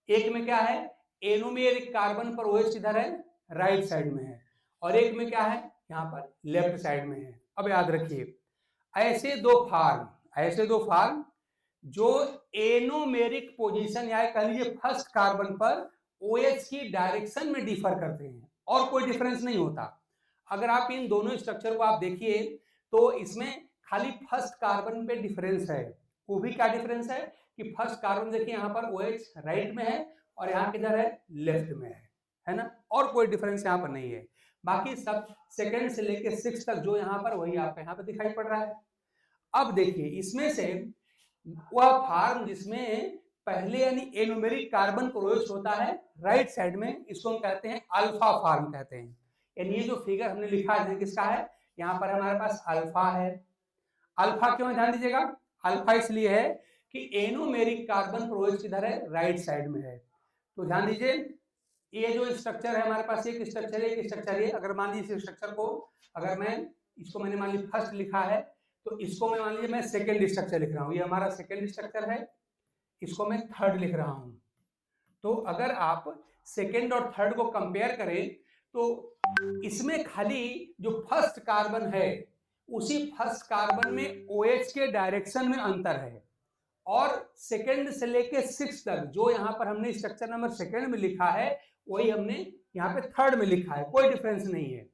एक में क्या है, एनोमेरिक कार्बन पर OH इधर है, राइट साइड में है, और एक में क्या है, यहाँ पर लेफ्ट साइड में है। अब याद रखिए, ऐसे दो फार्म जो एनोमेरिक पोजीशन या कह लीजिए फर्स्ट कार्बन पर OH की डायरेक्शन में डिफर करते हैं, और कोई डिफरेंस नहीं होता। अगर आप इन दोनों स्ट्रक्चर को आप देखिए तो इसमें खाली फर्स्ट कार्बन पे डिफरेंस है। वो भी क्या डिफरेंस है कि फर्स्ट कार्बन देखिए यहाँ पर OH राइट में है और यहाँ किधर है, लेफ्ट में है ना, और कोई डिफरेंस यहाँ पर नहीं है। बाकी सब सेकंड से लेके 6 तक जो यहाँ पर, वही आपका यहाँ पर दिखाई पड़ रहा है। अब देखिए, इसमें से वह फार्म जिसमें पहले यानी एनोमेरिक कार्बन पर OH होता है राइट साइड में, इसको हम कहते हैं अल्फा फार्म कहते हैं। यानी ये जो फिगर हमने लिखा है किसका है, यहाँ पर हमारे पास अल्फा है। अल्फा क्यों है, ध्यान दीजिएगा, अल्फा इसलिए है कि एनोमेरिक कार्बन पर OH किधर है, राइट साइड में है। तो ध्यान दीजिए, ये जो स्ट्रक्चर है हमारे पास, एक स्ट्रक्चर है, अगर मान लीजिए स्ट्रक्चर को, अगर मैं इसको मैंने मान ली फर्स्ट लिखा है, तो इसको मैं मान लीजिए मैं सेकेंड स्ट्रक्चर लिख रहा हूँ, ये हमारा सेकेंड स्ट्रक्चर है, इसको मैं थर्ड लिख रहा हूँ। तो अगर आप सेकेंड और थर्ड को कंपेयर करें तो इसमें खाली जो फर्स्ट कार्बन है उसी फर्स्ट कार्बन में OH के डायरेक्शन में अंतर है, और सेकेंड से लेके सिक्स तक जो यहाँ पर हमने स्ट्रक्चर नंबर सेकेंड में लिखा है वही हमने यहाँ पे थर्ड में लिखा है, कोई डिफरेंस नहीं है।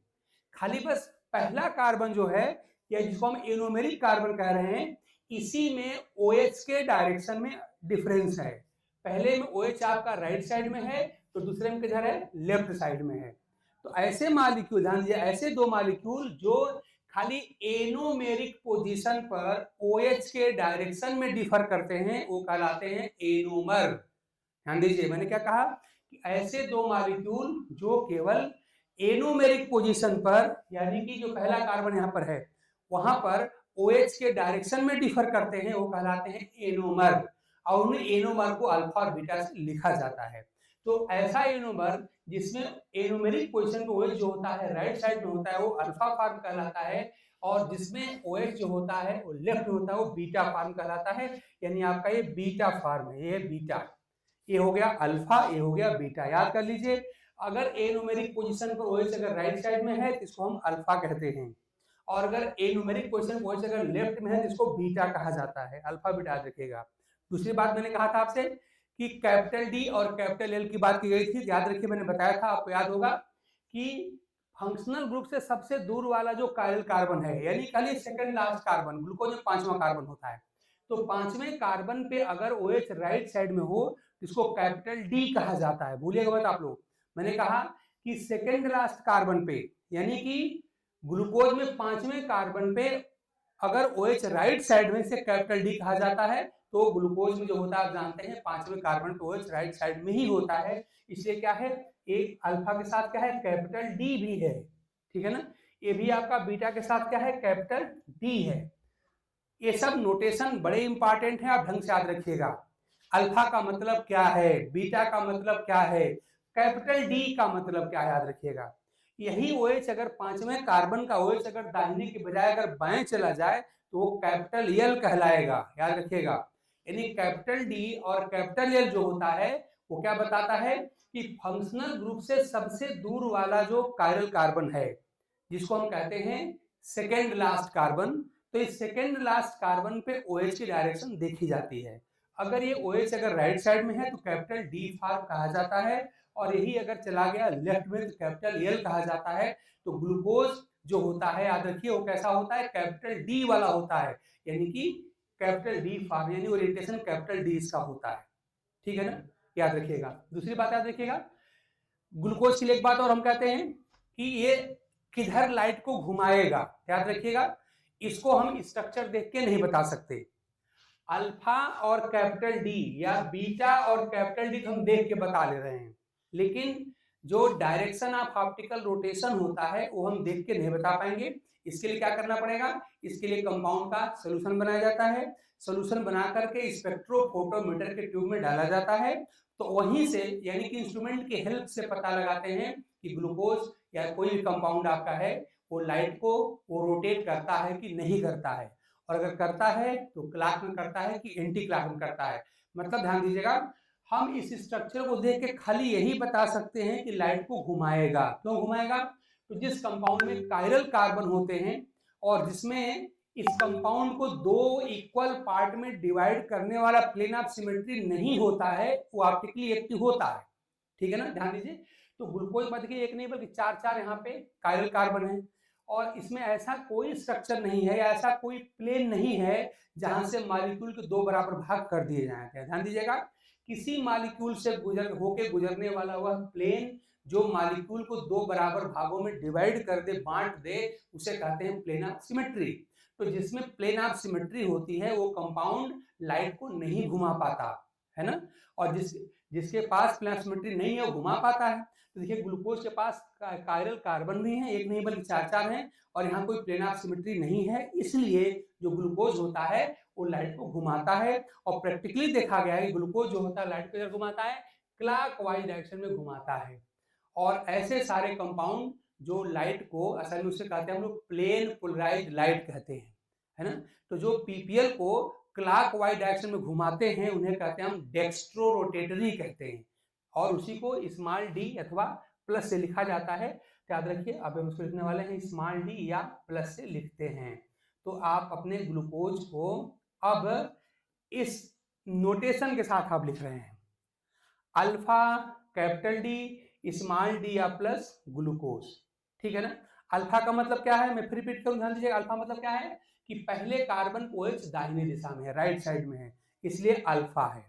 खाली बस पहला कार्बन जो है या जिसको हम एनोमेरिक कार्बन कह रहे हैं, इसी में OH के डायरेक्शन में डिफरेंस है। पहले में OH आपका राइट साइड में है तो दूसरे में किधर है, लेफ्ट साइड में है। तो ऐसे मॉलिक्यूल, ध्यान दीजिए, ऐसे दो मॉलिक्यूल जो खाली एनोमेरिक पोजीशन पर OH के डायरेक्शन में डिफर करते हैं वो कहलाते हैं एनोमर। ध्यान दीजिए, मैंने क्या कहा कि ऐसे दो मॉलिक्यूल जो केवल एनोमेरिक पोजीशन पर, यानी कि जो पहला कार्बन यहाँ पर है वहां पर OH के डायरेक्शन में डिफर करते हैं वो कहलाते हैं एनोमर, और उन्हें एनोमर को अल्फा और बीटा से लिखा जाता है। तो ऐसा एनोमर जिसमें एनोमेरिक पोजीशन पे OH जो होता है राइट साइड में होता है वो अल्फा फॉर्म कहलाता है, और जिसमें OH जो होता है वो लेफ्ट में होता है वो बीटा फॉर्म कहलाता है। यानी आपका ये बीटा फॉर्म है, ये बीटा, ये हो गया अल्फा, ये हो गया बीटा। याद कर लीजिए, अगर एनोमेरिक पोजीशन पर OH अगर राइट साइड में है तो इसको हम अल्फा कहते हैं, और अगर एनोमेरिक पोजीशन पर OH अगर लेफ्ट में है तो इसको बीटा कहा जाता है, अल्फा बीटा रखिएगा। दूसरी बात मैंने कहा था आपसे कि कैपिटल डी और कैपिटल एल की बात की गई थी, याद रखिए, मैंने बताया था, आपको याद होगा कि फंक्शनल ग्रुप से सबसे दूर वाला जो कायरल कार्बन है, यानी खाली सेकंड लास्ट कार्बन, ग्लूकोज में पांचवा कार्बन होता है, तो पांचवें कार्बन पे अगर OH राइट साइड में हो तो इसको कैपिटल डी कहा जाता है। भूलिएगा मत आप लोग, मैंने कहा कि सेकंड लास्ट कार्बन पे, यानी कि ग्लूकोज में पांचवें कार्बन पे अगर OH राइट साइड में से कैपिटल डी कहा जाता है, तो ग्लूकोज में जो होता है आप जानते हैं पांचवें कार्बन पे OH राइट साइड में ही होता है, इसलिए क्या है, एक अल्फा के साथ क्या है, कैपिटल डी भी है, ठीक है ना। ये भी आपका बीटा के साथ क्या है, कैपिटल डी है। ये सब नोटेशन बड़े इंपॉर्टेंट है, आप ढंग से याद रखिएगा। अल्फा का मतलब क्या है, बीटा का मतलब क्या है, कैपिटल डी का मतलब क्या, याद रखिएगा। यही OH अगर पांचवें कार्बन का OH अगर दाहिने के बजाय अगर बाएं चला जाए तो वो कैपिटल एल कहलाएगा, याद रखिएगा। यानी कैपिटल डी और कैपिटल एल जो होता है वो क्या बताता है कि फंक्शनल ग्रुप से सबसे दूर वाला जो कायरल कार्बन है जिसको हम कहते हैं सेकेंड लास्ट कार्बन, तो इस सेकेंड लास्ट कार्बन पे OH की डायरेक्शन देखी जाती है। अगर ये OH अगर राइट साइड में है तो कैपिटल डी फॉर्म कहा जाता है, और यही अगर चला गया लेफ्ट में तो कैपिटल एल कहा जाता है। तो ग्लूकोज जो होता है, याद रखिए, वो कैसा होता है, कैपिटल डी वाला होता है, यानी कि कैपिटल डी फॉर्म, यानी ओरिएंटेशन कैपिटल डी इसका होता है, ठीक है ना, याद रखिएगा। दूसरी बात याद रखिएगा, ग्लूकोज की एक बात और हम कहते हैं कि ये किधर लाइट को घुमाएगा, याद रखिएगा, इसको हम स्ट्रक्चर देख के नहीं बता सकते। अल्फा और कैपिटल डी या बीटा और कैपिटल डी हम देख के बता ले रहे हैं, लेकिन जो डायरेक्शन ऑफ ऑप्टिकल रोटेशन होता है वो हम देख के नहीं बता पाएंगे। इसके लिए क्या करना पड़ेगा, इसके लिए कंपाउंड का सोल्यूशन बनाया जाता है, सोल्यूशन बना करके स्पेक्ट्रोफोटोमीटर के ट्यूब में डाला जाता है, तो वहीं से यानी कि इंस्ट्रूमेंट की हेल्प से पता लगाते हैं कि ग्लूकोज या कोई भी कंपाउंड आपका है वो लाइट को वो रोटेट करता है कि नहीं करता है, और अगर करता है तो क्लॉक में करता है कि एंटी क्लॉक में करता है। मतलब ध्यान दीजिएगा, हम इस स्ट्रक्चर को देख के खाली यही बता सकते हैं कि लाइट को घुमाएगा। क्यों घुमाएगा, तो जिस कंपाउंड में कायरल कार्बन होते हैं और जिसमें इस कंपाउंड को दो इक्वल पार्ट में डिवाइड करने वाला प्लेन ऑफ सिमेट्री नहीं होता है, वो ऑप्टिकली एक्टिव होता है, ठीक है ना, ध्यान दीजिए। तो ग्लूकोज में देखिए एक नहीं बल्कि चार चार यहाँ पे कायरल कार्बन है, और इसमें ऐसा कोई स्ट्रक्चर नहीं है या ऐसा कोई प्लेन नहीं है जहां से मॉलिक्यूल के दो बराबर भाग कर दिए जाए। ध्यान दीजिएगा, किसी मॉलिक्यूल से गुजरने वाला वह प्लेन जो मॉलिक्यूल को दो बराबर भागों में डिवाइड कर दे, बांट दे, उसे कहते हैं प्लेन ऑफ सिमेट्री। तो जिसमें प्लेन ऑफ सिमेट्री होती है वो कंपाउंड लाइट को नहीं घुमा पाता है ना, और जिसके पास प्लेन ऑफ सिमेट्री नहीं है वो घुमा पाता है। तो देखिए ग्लूकोज के पास कायरल कार्बन भी है, एक नहीं बल्कि चार चार हैं, और यहाँ कोई प्लेन ऑफ सिमेट्री नहीं है, इसलिए जो ग्लूकोज होता है वो लाइट को घुमाता है। और प्रैक्टिकली देखा गया है कि ग्लूकोज जो होता है लाइट को घुमाता है, क्लॉकवाइज डायरेक्शन में घुमाता है। और ऐसे सारे कंपाउंड जो लाइट को असल में उससे कहते हैं हम लोग प्लेन पोलराइज्ड लाइट कहते हैं। है ना। तो जो पीपीएल को क्लॉकवाइज डायरेक्शन में घुमाते हैं उन्हें कहते हैं हम डेक्स्ट्रो रोटेटरी कहते हैं, और उसी को स्मॉल डी अथवा प्लस से लिखा जाता है। याद रखिए, अब हम उसको लिखने वाले हैं स्मॉल डी या प्लस से लिखते हैं। तो आप अपने ग्लूकोज को अब इस नोटेशन के साथ आप लिख रहे हैं, alpha capital D small D या प्लस ग्लूकोज, ठीक है ना। अल्फा का मतलब क्या है, मैं फिर रिपीट करूं, ध्यान दीजिएगा। अल्फा मतलब क्या है कि पहले कार्बन OH दाहिने दिशा में है, राइट साइड में है, इसलिए अल्फा है।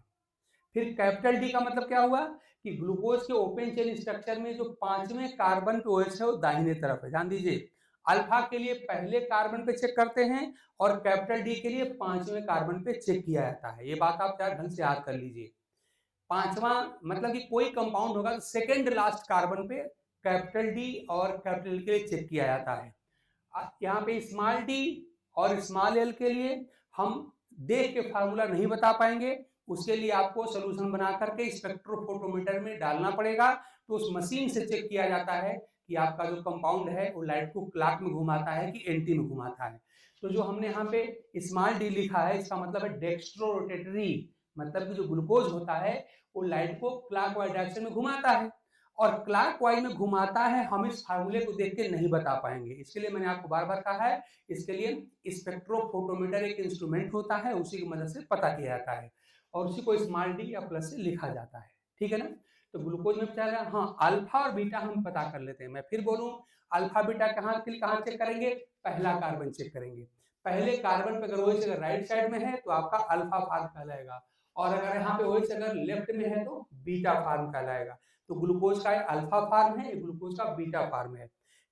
फिर कैपिटल डी का मतलब क्या हुआ कि ग्लूकोज के ओपन चेन स्ट्रक्चर में जो 5वें कार्बन पे OH है वो दाहिने तरफ है। ध्यान दीजिए, अल्फा के लिए पहले कार्बन पे चेक करते हैं और कैपिटल डी के लिए 5वें कार्बन पे चेक किया जाता है। ये बात आप ढंग से याद कर लीजिए। 5वां मतलब कि कोई कंपाउंड होगा तो सेकेंड लास्ट कार्बन पे कैपिटल डी और कैपिटल के लिए चेक किया जाता है। यहाँ पे स्मॉल डी और स्मॉल एल के लिए हम देख के फार्मूला नहीं बता पाएंगे, उसके लिए आपको सोल्यूशन बना करके स्पेक्ट्रोफोटोमीटर में डालना पड़ेगा। तो उस मशीन से चेक किया जाता है कि आपका जो कंपाउंड है वो लाइट को क्लॉक में घुमाता है कि एंटी में घुमाता है। तो जो हमने यहाँ पे स्मॉल डी लिखा है इसका मतलब है डेक्स्ट्रो रोटेटरी, मतलब कि जो ग्लूकोज होता है वो लाइट को क्लॉकवाइज डायरेक्शन में घुमाता है, और क्लॉकवाइज में घुमाता है हम इस फार्मूले को देख के नहीं बता पाएंगे। इसके लिए मैंने आपको बार बार कहा है, इसके लिए स्पेक्ट्रोफोटोमीटर एक इंस्ट्रूमेंट होता है, उसी की मदद से पता किया जाता है और उसी को स्मॉल डी या प्लस से लिखा जाता है, ठीक है ना। तो ग्लूकोज में पता लगा, हाँ अल्फा और बीटा हम पता कर लेते हैं। मैं फिर बोलूं, अल्फा बीटा कहाँ चेक करेंगे, पहला कार्बन चेक करेंगे। पहले कार्बन पे अगर OH अगर राइट साइड में है तो आपका अल्फा फॉर्म कहलाएगा, और अगर यहाँ पे OH अगर लेफ्ट में है तो बीटा फॉर्म कहलाएगा। तो ग्लूकोज का अल्फा फॉर्म है, ग्लूकोज का बीटा फॉर्म है।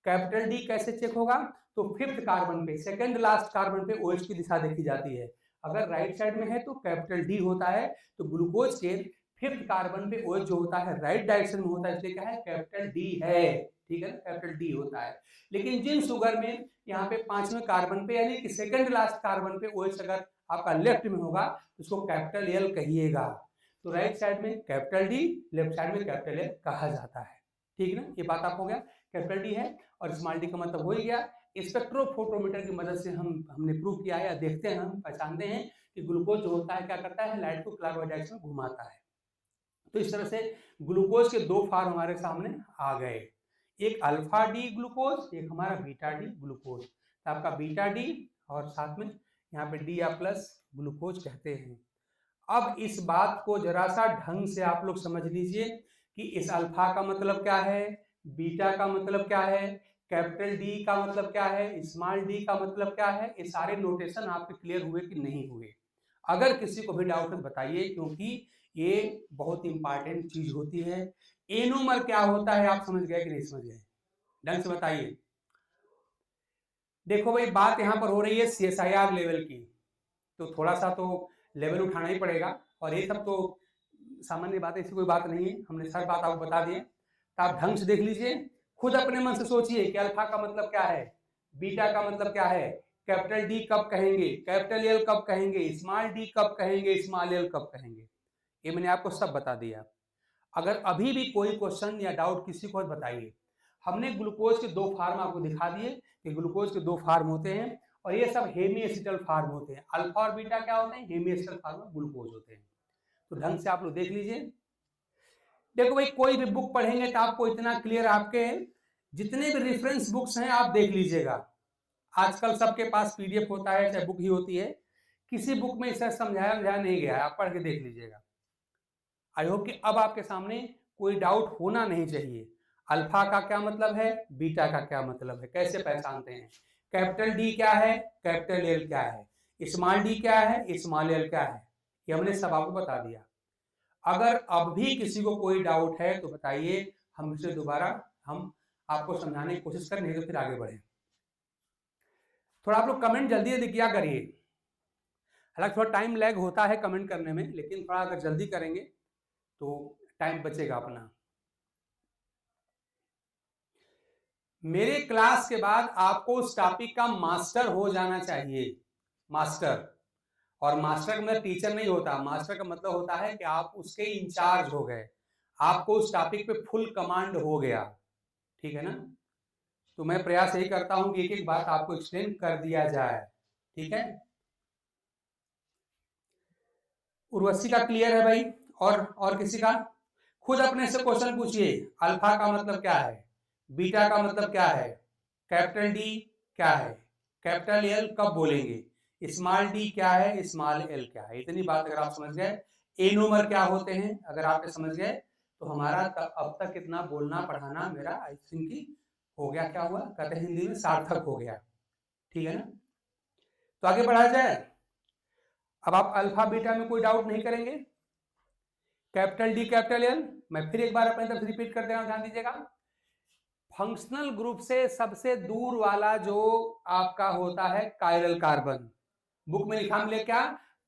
कैपिटल डी कैसे चेक होगा, तो 5th कार्बन पे, सेकंड लास्ट कार्बन पे OH की दिशा देखी जाती है। अगर राइट साइड में है तो कैपिटल डी होता है। तो ग्लूकोज के 5th कार्बन पे OH जो होता है राइट डायरेक्शन में होता है, इसलिए क्या है, कैपिटल डी है, ठीक है ना, कैपिटल डी होता है। लेकिन जिन शुगर में यहाँ पे 5वें कार्बन पे यानी कि सेकंड लास्ट कार्बन पे OH अगर आपका लेफ्ट में होगा तो उसको कैपिटल एल कहिएगा। तो राइट साइड में कैपिटल डी, लेफ्ट साइड में कैपिटल एल कहा जाता है, ठीक ना। ये बात आप हो गया, कैपिटल डी है और स्मॉल डी का मतलब हो ही गया। स्पेक्ट्रोफोटोमीटर की मदद से हमने प्रूव किया है, या देखते हैं, हम पहचानते हैं कि ग्लूकोज जो होता है क्या करता है, लाइट को क्लॉकवाइज डायरेक्शन में घुमाता है। तो इस तरह से ग्लूकोज के 2 फॉर्म हमारे सामने आ गए, एक अल्फा डी ग्लूकोज, एक हमारा बीटा डी ग्लूकोज। तो आपका बीटा डी और साथ में यहाँ पे डी या प्लस ग्लूकोज कहते हैं। अब इस बात को जरा सा ढंग से आप लोग समझ लीजिए कि इस अल्फा का मतलब क्या है, बीटा का मतलब क्या है, कैपिटल डी का मतलब क्या है, स्मॉल डी का मतलब क्या है। ये सारे नोटेशन आपके क्लियर हुए कि नहीं हुए? अगर किसी को भी डाउट है बताइए, क्योंकि ये बहुत इंपॉर्टेंट चीज होती है। एनोमर क्या होता है, आप समझ गए कि नहीं समझ गए, ढंग से बताइए। देखो भाई, बात यहाँ पर हो रही है CSIR लेवल की, तो थोड़ा सा तो लेवल उठाना ही पड़ेगा, और ये सब तो सामान्य बात है, ऐसी कोई बात नहीं है, हमने सारी बात आपको बता दी है। तो आप ढंग से देख लीजिए, खुद अपने मन से सोचिए कि अल्फा का मतलब क्या है, बीटा का मतलब क्या है, कैपिटल डी कब कहेंगे, कैपिटल एल कब कहेंगे, स्मॉल डी कब कहेंगे, स्मॉल एल कब कहेंगे, ये मैंने आपको सब बता दिया। अगर अभी भी कोई क्वेश्चन या डाउट किसी को बताइए। हमने ग्लूकोज के 2 फार्म आपको दिखा दिए कि ग्लूकोज के 2 फार्म होते हैं, और ये सब हेमी फार्म होते हैं। अल्फा और बीटा क्या होते हैं, हेमी फार्म में ग्लूकोज होते हैं। तो ढंग से आप लोग देख लीजिए। देखो भाई, कोई भी बुक पढ़ेंगे तो आपको इतना क्लियर, आपके जितने भी रेफरेंस बुक्स हैं आप देख लीजिएगा। आजकल सबके पास PDF होता है, चाहे बुक ही होती है, किसी बुक में इसे समझाया नहीं गया है, आप पढ़ के देख लीजिएगा। आई होप कि अब आपके सामने कोई डाउट होना नहीं चाहिए। अल्फा का क्या मतलब है, बीटा का क्या मतलब है, कैसे पहचानते हैं, कैपिटल डी क्या है, कैपिटल एल क्या है, स्मॉल डी क्या है, स्मॉल एल क्या है, ये हमने सब आपको बता दिया। अगर अब भी किसी को कोई डाउट है तो बताइए, हम इसे दोबारा हम आपको समझाने की कोशिश करें, नहीं तो फिर आगे बढ़े। थोड़ा आप लोग कमेंट जल्दी जल्दी किया करिए, हालांकि थोड़ा टाइम लैग होता है कमेंट करने में, लेकिन थोड़ा अगर जल्दी करेंगे तो टाइम बचेगा अपना। मेरे क्लास के बाद आपको उस टॉपिक का मास्टर हो जाना चाहिए, मास्टर। और मास्टर का मतलब टीचर नहीं होता, मास्टर का मतलब होता है कि आप उसके इंचार्ज हो गए, आपको उस टॉपिक पे फुल कमांड हो गया, ठीक है ना। तो मैं प्रयास यही करता हूं कि एक एक बात आपको एक्सप्लेन कर दिया जाए। ठीक है, उर्वशी का क्लियर है भाई? और किसी का? खुद अपने से क्वेश्चन पूछिए, अल्फा का मतलब क्या है, बीटा का मतलब क्या है, कैपिटल डी क्या है, कैपिटल एल कब बोलेंगे, स्मॉल डी क्या है, स्मॉल एल क्या है। इतनी बात अगर आप समझ गए, एनोमर क्या होते हैं अगर आप समझ गए, तो हमारा अब तक इतना बोलना पढ़ाना मेरा आई थिंक हो गया, क्या हुआ कहते हैं हिंदी में, सार्थक हो गया। ठीक है ना, तो आगे बढ़ा जाए। अब आप अल्फा बीटा में कोई डाउट नहीं करेंगे, कैपिटल डी कैपिटल एल, मैं फिर एक बार अपनी तरफ रिपीट कर दे रहा हूं, ध्यान दीजिएगा। फंक्शनल ग्रुप से सबसे दूर वाला जो आपका होता है कायरल कार्बन, बुक में लिखा मिले क्या,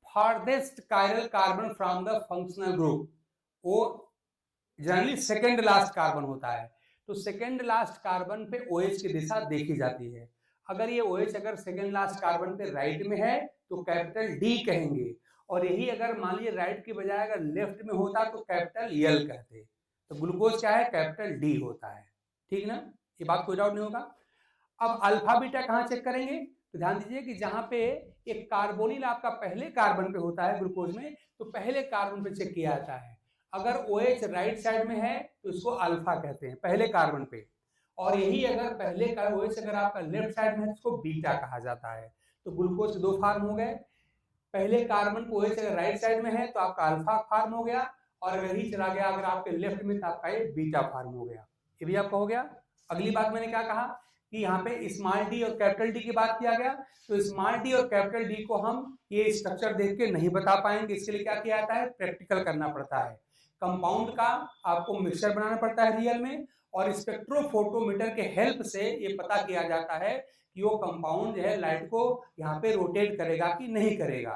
farthest chiral carbon from the functional group, वो जनरली सेकेंड लास्ट कार्बन होता है। तो सेकेंड लास्ट कार्बन पे OH की दिशा देखी जाती है। अगर ये OH अगर सेकेंड लास्ट कार्बन पे राइट में है तो कैपिटल डी कहेंगे, और यही अगर मान लीजिए राइट की बजाय अगर लेफ्ट में होता तो कैपिटल एल कहते। तो ग्लूकोज क्या है, कैपिटल डी होता है। ठीक ना, ये बात कोई डाउट नहीं होगा। अब अल्फा बीटा कहाँ चेक करेंगे, तो ध्यान दीजिए कि जहां पे एक कार्बोनिल आपका पहले कार्बन पे होता है ग्लूकोज में, तो पहले कार्बन पे चेक किया जाता है। अगर OH राइट साइड में है तो इसको अल्फा कहते हैं, पहले कार्बन पे, और यही अगर पहले का OH अगर आपका लेफ्ट साइड में है तो इसको बीटा कहा जाता है। तो ग्लूकोज के दो फार्म हो गए, पहले कार्बन को OH अगर राइट साइड में है तो आपका अल्फा फार्म हो गया, और अगर ही चला गया अगर आपके लेफ्ट में तो आपका ये बीटा फार्म हो गया। ये भी आपका हो गया। अगली बात मैंने क्या कहा कि यहाँ पे स्मॉल डी और कैपिटल डी की बात किया गया, तो स्मॉल डी और कैपिटल डी को हम ये स्ट्रक्चर देख के नहीं बता पाएंगे, इसके लिए क्या किया जाता है, प्रैक्टिकल करना पड़ता है। कंपाउंड का आपको मिक्सचर बनाना पड़ता है रियल में, और स्पेक्ट्रोफोटोमीटर के हेल्प से ये पता किया जाता है कि वो कंपाउंड जो है लाइट को यहाँ पे रोटेट करेगा कि नहीं करेगा,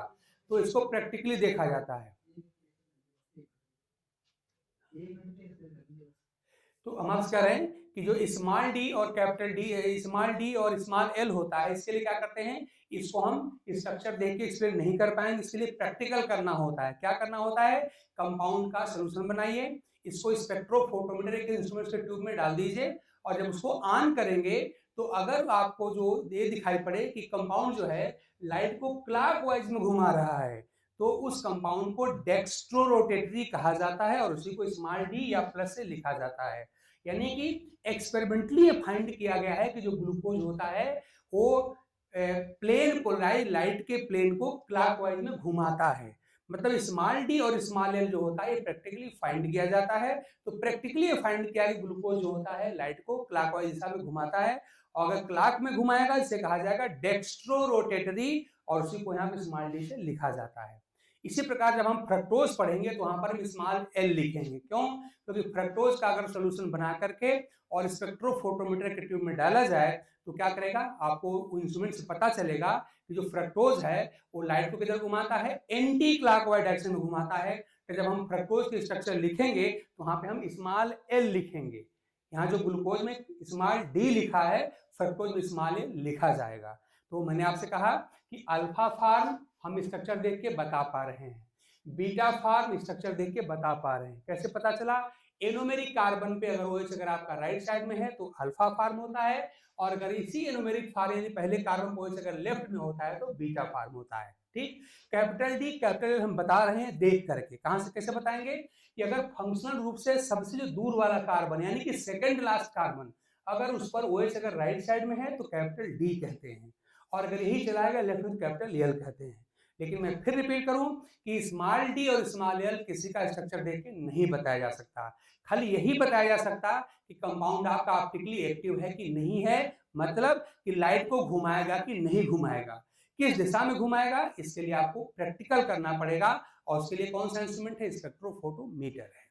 तो इसको प्रैक्टिकली देखा जाता है। तो हम आपसे कह रहे हैं कि जो स्मॉल डी और कैपिटल डी, स्मॉल डी और स्मॉल एल होता है, इसके लिए क्या करते हैं, इसको हम स्ट्रक्चर देख के एक्सप्लेन नहीं कर पाएंगे, इसके लिए प्रैक्टिकल करना होता है। क्या करना होता है, कंपाउंड का सोल्यूशन बनाइए, इसको स्पेक्ट्रोफोटोमीटर के इंस्ट्रूमेंट के ट्यूब में डाल दीजिए, और जब उसको ऑन करेंगे तो अगर आपको जो ये दिखाई पड़े कि कंपाउंड जो है लाइट को क्लॉकवाइज में घुमा रहा है, तो उस कंपाउंड को डेक्स्ट्रो रोटेटरी कहा जाता है, और उसी को स्मॉल डी या प्लस से लिखा जाता है। यानी कि एक्सपेरिमेंटली ये फाइंड किया गया है कि जो ग्लूकोज होता है वो प्लेन पोलराइज लाइट के प्लेन को क्लॉकवाइज में घुमाता है। मतलब स्मॉल डी और स्मॉल एल जो होता है ये प्रैक्टिकली फाइंड किया जाता है। तो प्रैक्टिकली फाइंड किया कि ग्लूकोज जो होता है लाइट को क्लॉकवाइज दिशा में घुमाता है, और अगर क्लॉक में घुमाएगा इसे कहा जाएगा डेक्स्ट्रो रोटेटरी, और उसी को यहाँ पे स्मॉल डी से लिखा जाता है। इसी प्रकार जब हम फ्रक्टोज पढ़ेंगे तो वहां पर हम स्मॉल एल लिखेंगे, क्यों, क्योंकि फ्रक्टोज का अगर सोल्यूशन बना करके और स्पेक्ट्रोफोटोमीटर के ट्यूब में डाला जाए तो क्या करेगा, आपको इंस्ट्रूमेंट से पता चलेगा कि जो फ्रक्टोज है वो लाइट को किधर घुमाता है, एंटी क्लॉकवाइज डायरेक्शन में घुमाता है। तो जब हम फ्रक्टोज की स्ट्रक्चर लिखेंगे तो वहां पे हम स्मॉल एल लिखेंगे। यहाँ जो ग्लूकोज में स्मॉल डी लिखा है, फ्रक्टोज में स्मॉल एल लिखा जाएगा। तो मैंने आपसे कहा कि अल्फा फार्म हम स्ट्रक्चर देख के बता पा रहे हैं, बीटा फार्म स्ट्रक्चर देख के बता पा रहे हैं। कैसे पता चला, एनोमेरिक कार्बन पे अगर OH अगर आपका राइट साइड में है तो अल्फा फार्म होता है, और अगर इसी एनोमेरिक फार्म यानी पहले कार्बन OH अगर लेफ्ट में होता है तो बीटा फार्म होता है। ठीक, कैपिटल डी कैपिटल एल हम बता रहे हैं देख करके। कहां से कैसे बताएंगे कि अगर फंक्शनल रूप से सबसे जो दूर वाला कार्बन यानी कि सेकंड लास्ट कार्बन अगर उस पर OH अगर राइट साइड में है तो कैपिटल डी कहते हैं, और अगर यही चलाएगा लेफ्ट में कैपिटल एल कहते हैं। लेकिन मैं फिर रिपीट करूं कि स्मॉल डी और स्मॉल एल किसी का स्ट्रक्चर देख के नहीं बताया जा सकता, खाली यही बताया जा सकता कि कंपाउंड आपका ऑप्टिकली एक्टिव है कि नहीं है, मतलब कि लाइट को घुमाएगा कि नहीं घुमाएगा, किस दिशा में घुमाएगा, इसके लिए आपको प्रैक्टिकल करना पड़ेगा, और उसके लिए कौन सा इंस्ट्रूमेंट है, स्पेक्ट्रोफोटोमीटर है।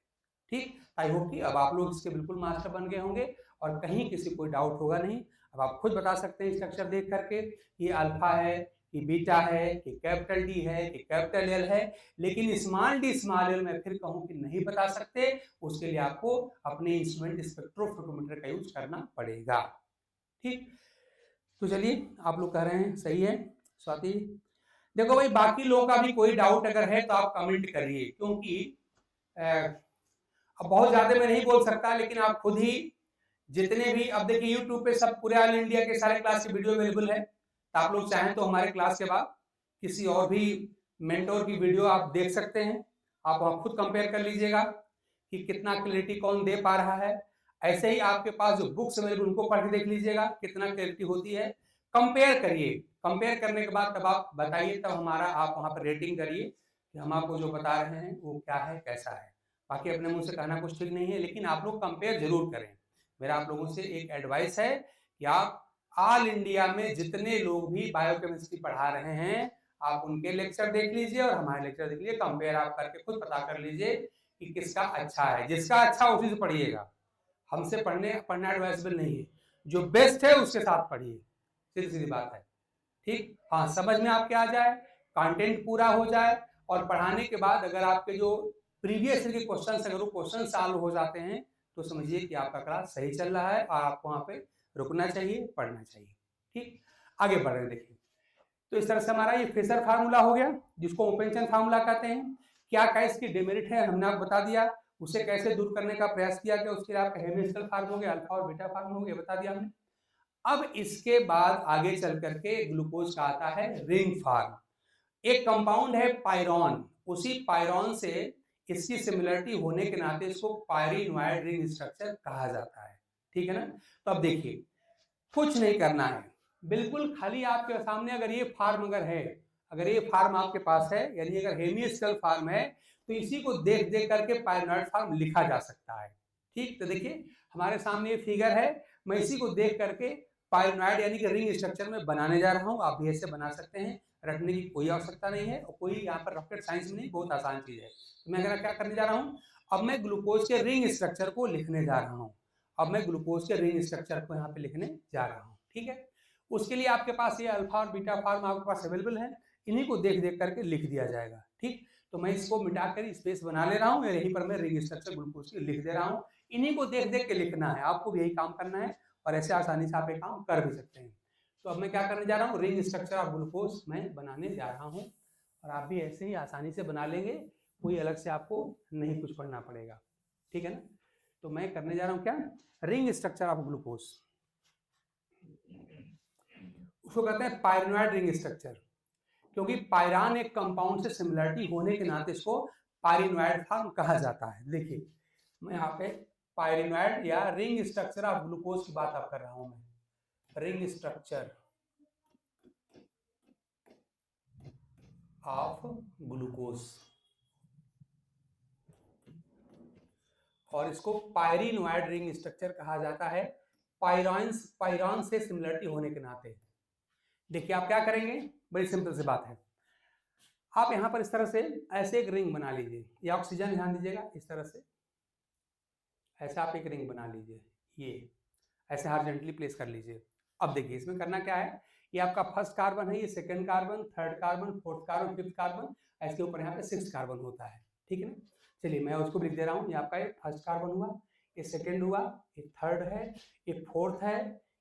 ठीक, आई होप कि अब आप लोग इसके बिल्कुल मास्टर बन गए होंगे और कहीं किसी कोई डाउट होगा नहीं। अब आप खुद बता सकते हैं स्ट्रक्चर देख करके ये अल्फा है कि बीटा है कि कैपिटल डी है कि कैपिटल एल है, लेकिन स्मॉल डी स्मॉल एल मैं फिर कहूं कि नहीं बता सकते, उसके लिए आपको अपने इंस्ट्रूमेंट स्पेक्ट्रोफोटोमीटर का यूज करना पड़ेगा। ठीक, तो चलिए आप लोग कह रहे हैं सही है। स्वाति देखो भाई, बाकी लोगों का भी कोई डाउट अगर है तो आप कमेंट करिए, क्योंकि अब बहुत ज्यादा मैं नहीं बोल सकता, लेकिन आप खुद ही जितने भी, अब देखिए यूट्यूब पे सब पूरे ऑल इंडिया के सारे क्लास के वीडियो अवेलेबल है, तो आप लोग चाहें तो हमारे क्लास के बाद किसी और भी मेंटोर की वीडियो आप देख सकते हैं, आप वहाँ खुद कंपेयर कर लीजिएगा कि कितना क्लैरिटी कौन दे पा रहा है। ऐसे ही आपके पास जो बुक्स अवेलेबल उनको पढ़ के देख लीजिएगा कितना क्लैरिटी होती है, कंपेयर करिए। कंपेयर करने के बाद तब आप बताइए, तब हमारा आप वहाँ पर रेटिंग करिए कि हम आपको जो बता रहे हैं वो क्या है, कैसा है। बाकी अपने मुँह से कहना कुछ ठीक नहीं है, लेकिन आप लोग कंपेयर ज़रूर करें। मेरा आप लोगों से एक एडवाइस है कि आप ऑल इंडिया में जितने लोग भी बायोकेमिस्ट्री पढ़ा रहे हैं, आप उनके लेक्चर देख लीजिए और हमारे लेक्चर देख लीजिए, कंपेयर आप करके खुद पता कर लीजिए कि किसका अच्छा है। जिसका अच्छा उसी से पढ़िएगा, हमसे पढ़ना एडवाइसेबल नहीं है। जो बेस्ट है उसके साथ पढ़िए, सीधी सीधी बात है। ठीक, हाँ, समझ में आपके आ जाए, कंटेंट पूरा हो जाए, और पढ़ाने के बाद अगर आपके जो प्रीवियस ईयर के क्वेश्चन अगर वो क्वेश्चन सॉल्व हो जाते हैं तो समझिए कि आपका क्लास सही चल रहा है और आपको वहाँ पे रुकना चाहिए, पढ़ना चाहिए। ठीक, आगे बढ़ रहे हैं। देखिए, तो इस तरह से हमारा ये फेजर फार्मूला हो गया, जिसको ओपन चेन फार्मूला कहते हैं। क्या क्या इसकी डिमेरिट है हमने आपको बता दिया, उसे कैसे दूर करने का प्रयास किया गया, उसके लिए आपका हेमिस्कल फार्म हो गया, अल्फा और बीटा फार्म हो गया, बता दिया हमने। अब इसके बाद आगे चल करके ग्लूकोज का आता है रिंग फार्म। एक कंपाउंड है पायरॉन, उसी पायरॉन से इसकी सिमिलरिटी होने के नाते इसको पायरिनोइड रिंग स्ट्रक्चर कहा जाता है। ठीक है ना। तो अब देखिए, कुछ नहीं करना है, बिल्कुल खाली आपके सामने अगर ये फार्म अगर ये फार्म आपके पास है, यानी अगर हेमिस्कल फार्म है, तो इसी को देख देख करके पायरिनोइड फार्म लिखा जा सकता है। ठीक, तो देखिए हमारे सामने ये फिगर है, मैं इसी को देख करके पायरिनोइड यानी कि रिंग स्ट्रक्चर में बनाने जा रहा हूँ। आप भी ऐसे बना सकते हैं, रटने की कोई आवश्यकता नहीं है और कोई यहाँ पर रॉकेट साइंस में नहीं, बहुत आसान चीज है। तो मैं क्या करने जा रहा हूँ, अब मैं ग्लूकोज के रिंग स्ट्रक्चर को लिखने जा रहा हूँ। अब मैं ग्लूकोज के रिंग स्ट्रक्चर को यहाँ पे लिखने जा रहा हूँ। ठीक है, उसके लिए आपके पास ये अल्फा और बीटा फार्म आपके पास अवेलेबल है, इन्हीं को देख देख करके लिख दिया जाएगा। ठीक, तो मैं इसको मिटाकर स्पेस बना ले रहा हूँ, यहीं पर मैं रिंग स्ट्रक्चर ग्लूकोज की लिख दे रहा हूँ। इन्हीं को देख देख के लिखना है, आपको भी यही काम करना है और ऐसे आसानी से आप ये काम कर भी सकते हैं। तो अब मैं क्या करने जा रहा हूँ, रिंग स्ट्रक्चर ऑफ ग्लूकोज मैं बनाने जा रहा हूँ और आप भी ऐसे ही आसानी से बना लेंगे, कोई अलग से आपको नहीं कुछ पढ़ना पड़ेगा। ठीक है ना। तो मैं करने जा रहा हूँ क्या, रिंग स्ट्रक्चर ऑफ ग्लूकोज, उसको कहते हैं पायरिनोइड रिंग स्ट्रक्चर, क्योंकि पायरान एक कंपाउंड से सिमिलरिटी होने के नाते इसको पायरिनोइड फॉर्म कहा जाता है। देखिए मैं यहाँ पे पायरिनोइड या रिंग स्ट्रक्चर ऑफ ग्लूकोज की बात आप कर रहा हूं, मैं रिंग स्ट्रक्चर ऑफ ग्लूकोज, और इसको पायरिनोइड रिंग स्ट्रक्चर कहा जाता है पायरॉन से सिमिलरिटी होने के नाते। देखिए आप क्या करेंगे, बड़ी सिंपल सी बात है, आप यहां पर इस तरह से ऐसे एक रिंग बना लीजिए, ये ऑक्सीजन ध्यान दीजिएगा, इस तरह से ऐसा आप एक रिंग बना लीजिए, ये ऐसे हॉरिजॉन्टली प्लेस कर लीजिए। अब देखिए इसमें करना क्या है, ये आपका फर्स्ट कार्बन है, ये second carbon, third carbon, fourth carbon, fifth carbon, इसके ऊपर यहाँ पे सिक्स्थ कार्बन होता है। ठीक है ना। चलिए मैं उसको लिख दे रहा हूँ, ये आपका ये फर्स्ट कार्बन हुआ, ये सेकंड हुआ, ये थर्ड है, ये फोर्थ है,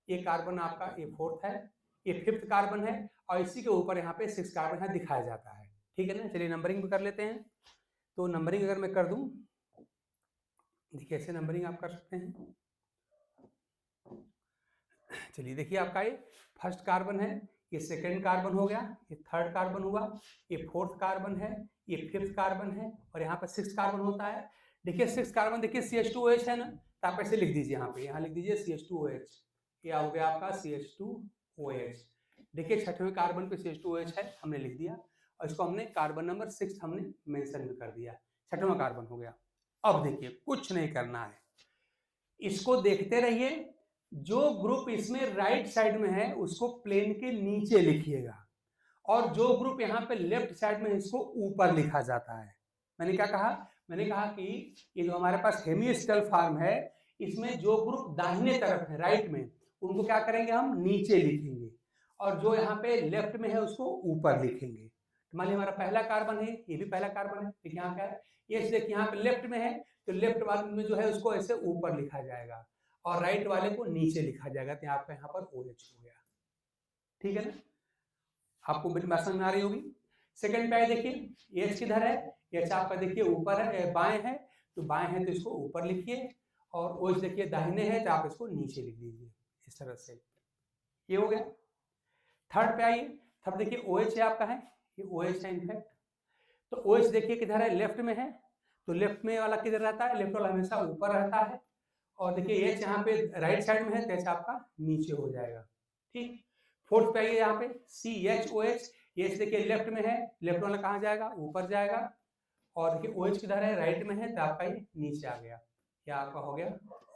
ये कार्बन आपका ये फोर्थ है, ये फिफ्थ कार्बन है, और इसी के ऊपर यहाँ पे सिक्स कार्बन है दिखाया जाता है। ठीक है ना। चलिए नंबरिंग भी कर लेते हैं। तो नंबरिंग अगर मैं कर दूं, देखिए ऐसे नंबरिंग आप कर सकते हैं। चलिए देखिए आपका ये फर्स्ट कार्बन है, ये सेकंड कार्बन हो गया, ये थर्ड कार्बन हुआ, ये फोर्थ कार्बन है, ये फिफ्थ कार्बन है, और यहाँ पर सिक्स कार्बन होता है। देखिए सिक्स कार्बन, देखिए CH2OH है ना, तो आप ऐसे लिख दीजिए, यहाँ पे यहाँ लिख दीजिए CH2OH, ये हो गया आपका CH2OH। देखिए छठवें कार्बन पे CH2OH है, हमने लिख दिया, और इसको हमने कार्बन नंबर 6 हमने मेंशन भी कर दिया, छठवां कार्बन हो गया। अब देखिए कुछ नहीं करना है, इसको देखते रहिए, जो ग्रुप इसमें राइट साइड में है उसको प्लेन के नीचे लिखिएगा, और जो ग्रुप यहाँ पे लेफ्ट साइड में है इसको ऊपर लिखा जाता है। मैंने क्या कहा, मैंने कहा कि ये जो हमारे पास हेमिस्कल फॉर्म है, इसमें जो ग्रुप दाहिने तरफ है राइट में, उनको क्या करेंगे हम नीचे लिखेंगे, और जो यहाँ पे लेफ्ट में है उसको ऊपर लिखेंगे। तो मान लीजिए हमारा पहला कार्बन है, ये भी पहला कार्बन है, देखिए यहाँ क्या है, ये देखिए यहाँ पे लेफ्ट में है, तो लेफ्ट वाले में जो है उसको ऐसे ऊपर लिखा जाएगा और राइट वाले को नीचे लिखा जाएगा, तो आपका यहाँ पर OH हो गया। ठीक है ना, आपको मेरी बात समझ में आ रही होगी। सेकंड पे देखिए H किधर है, H आपका देखिए ऊपर है, बाएं है, तो बाएं है तो इसको ऊपर लिखिए, और OH देखिए दाहिने है तो आप इसको नीचे लिख दीजिए, इस तरह से ये हो गया। थर्ड पे आइए, थर्ड देखिए OH है आपका, है ये OH है इनफैक्ट। तो OH देखिए किधर है, लेफ्ट में है, तो लेफ्ट में वाला किधर रहता है, लेफ्ट वाला हमेशा ऊपर रहता है। और देखिए H यहाँ पे राइट साइड में है, तो H आपका नीचे हो जाएगा, ठीक। फोर्थ पे आइए, यहाँ पे CHOH, H देखिए लेफ्ट में है, लेफ्ट वाला कहाँ जाएगा, ऊपर जाएगा। और देखिए OH किधर है, राइट में है, तो आपका ये नीचे आ गया, ये आपका हो गया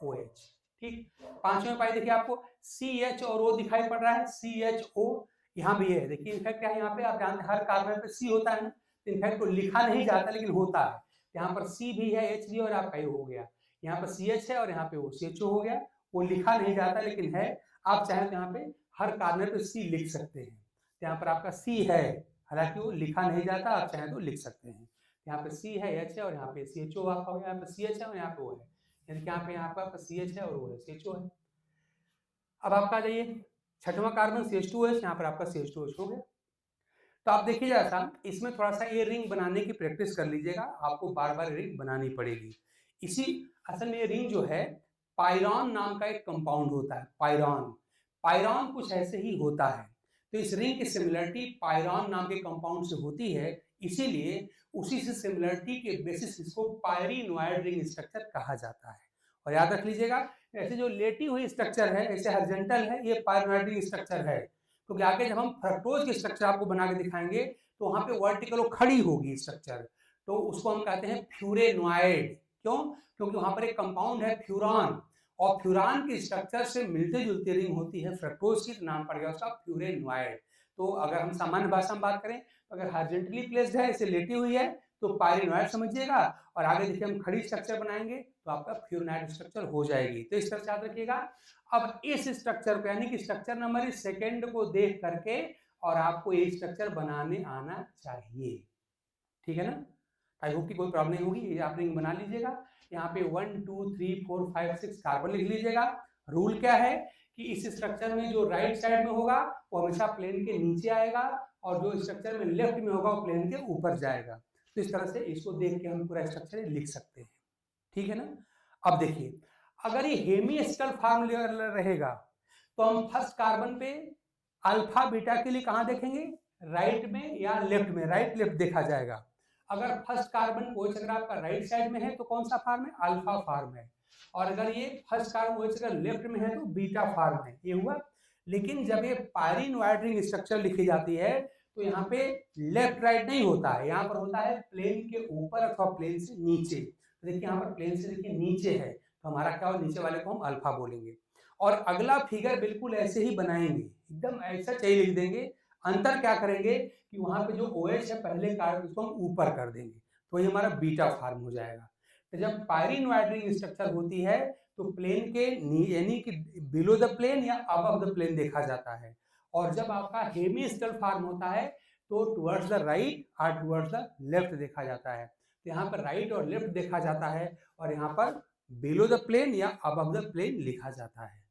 OH, ठीक। पांचवें पाई देखिए आपको CH और O दिखाई पड़ रहा है, CHO यहाँ भी है। देखिए इनफैक्ट क्या है, यहाँ पे आप जानते हैं हर कार्बन पे C होता है ना, इनफैक्ट तो लिखा नहीं जाता लेकिन होता है। यहाँ पर C भी है, H भी है, और आपका ये हो गया। यहाँ पर CH है और यहाँ पे CHO हो गया। वो लिखा नहीं जाता लेकिन है, आप चाहे तो यहाँ पे हर कार्बन पे C लिख सकते हैं। तो यहाँ पर आपका C है, हालांकि वो लिखा नहीं जाता, आप चाहे तो लिख सकते हैं। यहाँ पे C है, H है, और यहाँ पे CHO आपका हो गया। यहाँ पे CH है और यहाँ पे O है, यानी कि यहाँ पे आपका CH है और O है, CHO है। अब आपका आ जाइए छठवां कार्बन CH2OH, यहाँ पर आपका CH2OH हो गया। तो आप देखिए जैसा इसमें थोड़ा सा ये रिंग बनाने की प्रैक्टिस कर लीजिएगा, आपको बार बार रिंग बनानी पड़ेगी। इसी असल में ये रिंग जो है, पायरॉन नाम का एक कंपाउंड होता है, पायरॉन। पायरॉन कुछ ऐसे ही होता है। तो इस रिंग की सिमिलरिटी पायरॉन नाम के कंपाउंड से होती है, इसीलिए उसी से सिमिलरिटी के बेसिस इसको पायरीनोइड रिंग स्ट्रक्चर कहा जाता है। और याद रख लीजिएगा, ऐसे जो लेटी हुई स्ट्रक्चर है, ऐसे हॉरिजॉन्टल है, ये पायरीनोइड रिंग स्ट्रक्चर है। क्योंकि आगे जब हम फ्रक्टोज की स्ट्रक्चर आपको बना के दिखाएंगे, तो वहां पे वर्टिकल खड़ी होगी स्ट्रक्चर, तो उसको हम कहते हैं फ्यूरेनोइड। क्यों? क्योंकि वहां पर एक कंपाउंड है फ्यूरान, और फ्यूरान की स्ट्रक्चर से मिलते जुलती रिंग होती है फ्रक्टोज की, नाम पड़ गया उसका फ्यूरेनोइड। तो अगर हम सामान्य भाषा में बात करें, तो अगर हॉरिजॉन्टली प्लेस्ड है, इसे लेटी हुई है, तो पायरीनोइड समझिएगा, और आगे देखिए हम खड़ी स्ट्रक्चर बनाएंगे तो आपका फ्यूरेनोइड स्ट्रक्चर हो जाएगी। तो इस तरह से याद रखिएगा। अब इस स्ट्रक्चर को, यानी कि स्ट्रक्चर नंबर इस सेकंड को देख करके और आपको ये स्ट्रक्चर बनाने आना चाहिए, ठीक है ना। आई होप कि कोई प्रॉब्लम नहीं होगी। ये आप रिंग बना लीजिएगा। यहाँ पे 1 2 3 4 5 6 कार्बन लिख लीजिएगा। रूल क्या है कि इस स्ट्रक्चर में जो राइट साइड में होगा वो हमेशा प्लेन के नीचे आएगा, और जो स्ट्रक्चर में लेफ्ट में होगा वो प्लेन के ऊपर जाएगा। तो इस तरह से इसको देख के हम पूरा स्ट्रक्चर लिख सकते हैं, ठीक है ना। अब देखिए, अगर ये हेमिस्टल फॉर्म रहेगा, तो हम फर्स्ट कार्बन पे अल्फा बीटा के लिए कहां देखेंगे, राइट में या लेफ्ट में, राइट लेफ्ट देखा जाएगा। अगर फर्स्ट कार्बन OH अगर आपका राइट साइड में है तो कौन सा फॉर्म है, अल्फा फॉर्म है। और अगर ये फर्स्ट कार्बन OH अगर लेफ्ट में है तो बीटा फॉर्म है, ये हुआ। लेकिन जब ये पायरीनोइड रिंग स्ट्रक्चर लिखी जाती है, तो यहाँ पे लेफ्ट राइट नहीं होता है, यहाँ पर होता है प्लेन के ऊपर अथवा प्लेन से नीचे। तो देखिए यहाँ पर प्लेन से देखिए नीचे है, तो हमारा क्या हो, नीचे वाले को हम अल्फा बोलेंगे। और अगला फिगर बिल्कुल ऐसे ही बनाएंगे, एकदम ऐसा चाहिए लिख देंगे। अंतर क्या करेंगे कि वहां पे जो OH है पहले कार्बन उसको हम ऊपर कर देंगे, तो ये हमारा बीटा फॉर्म हो जाएगा। तो जब पायरीनोइड रिंग स्ट्रक्चर होती है, तो प्लेन के यानी कि बिलो द प्लेन या अबव द प्लेन देखा जाता है। और जब आपका हेमिस्टल फॉर्म होता है, तो टुवर्ड्स द राइट और टुवर्ड्स द लेफ्ट देखा जाता है। तो यहाँ पर राइट और लेफ्ट देखा जाता है, और यहाँ पर बिलो द प्लेन या अबव द प्लेन लिखा जाता है,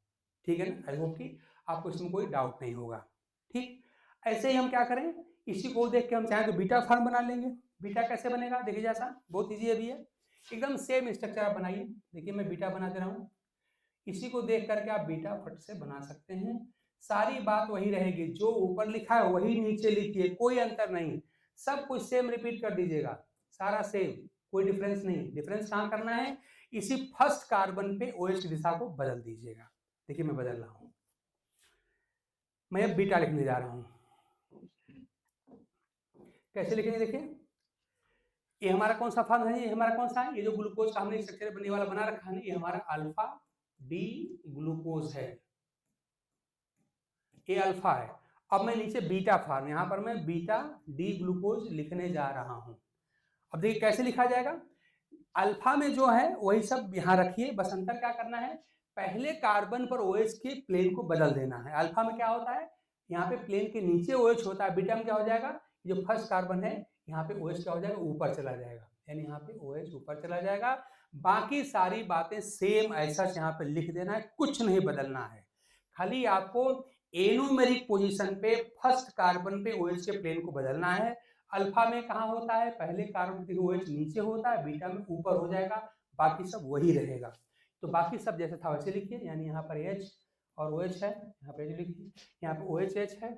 ठीक है ना। आई होप कि आपको इसमें कोई डाउट नहीं होगा, ठीक। ऐसे ही हम क्या करें, इसी को देख के हम चाहें तो बीटा फॉर्म बना लेंगे। बीटा कैसे बनेगा, देखिए जैसा बहुत इजी अभी है, एकदम सेम स्ट्रक्चर आप बनाइए। देखिए मैं बीटा बना दे रहा हूँ, इसी को देख करके आप बीटा फट से बना सकते हैं। सारी बात वही रहेगी, जो ऊपर लिखा है वही नीचे लिखिए, कोई अंतर नहीं, सब कुछ सेम रिपीट कर दीजिएगा, सारा सेम, कोई डिफरेंस नहीं। डिफरेंस कहाँ करना है, इसी फर्स्ट कार्बन पे OH की दिशा को बदल दीजिएगा। देखिए मैं बदल रहा हूं, मैं अब बीटा लिखने जा रहा हूं। कैसे लिखेंगे, देखिए ये हमारा कौन सा फॉर्म है, ये हमारा कौन सा है, ये जो ग्लूकोज का हमने स्ट्रक्चर बनने वाला बना रखा है, ये हमारा अल्फा डी ग्लूकोज है, ये अल्फा है। अब मैं नीचे बीटा फॉर्म, यहां पर मैं बीटा डी ग्लूकोज लिखने जा रहा हूं। अब देखिए कैसे लिखा जाएगा, अल्फा में जो है वही सब यहां रखिए, बस अंतर क्या करना है, पहले कार्बन पर OH के प्लेन को बदल देना है। अल्फा में क्या होता है, यहाँ पे प्लेन के नीचे OH होता है, बीटा में क्या हो जाएगा, जो फर्स्ट कार्बन है यहाँ पे OH क्या हो जाएगा, ऊपर चला जाएगा, यानी यहाँ पे OH ऊपर चला जाएगा। बाकी सारी बातें सेम ऐसा यहाँ पे लिख देना है, कुछ नहीं बदलना है। खाली आपको एनोमेरिक पोजीशन पे फर्स्ट कार्बन पे OH के प्लेन को बदलना है। अल्फा में कहाँ होता है, पहले कार्बन पे OH नीचे होता है, बीटा में ऊपर हो जाएगा, बाकी सब वही रहेगा। तो बाकी सब जैसे था वैसे लिखिए, यानी यहाँ पर H और OH है, यहाँ पे H लिखिए, यहाँ पे OH H है,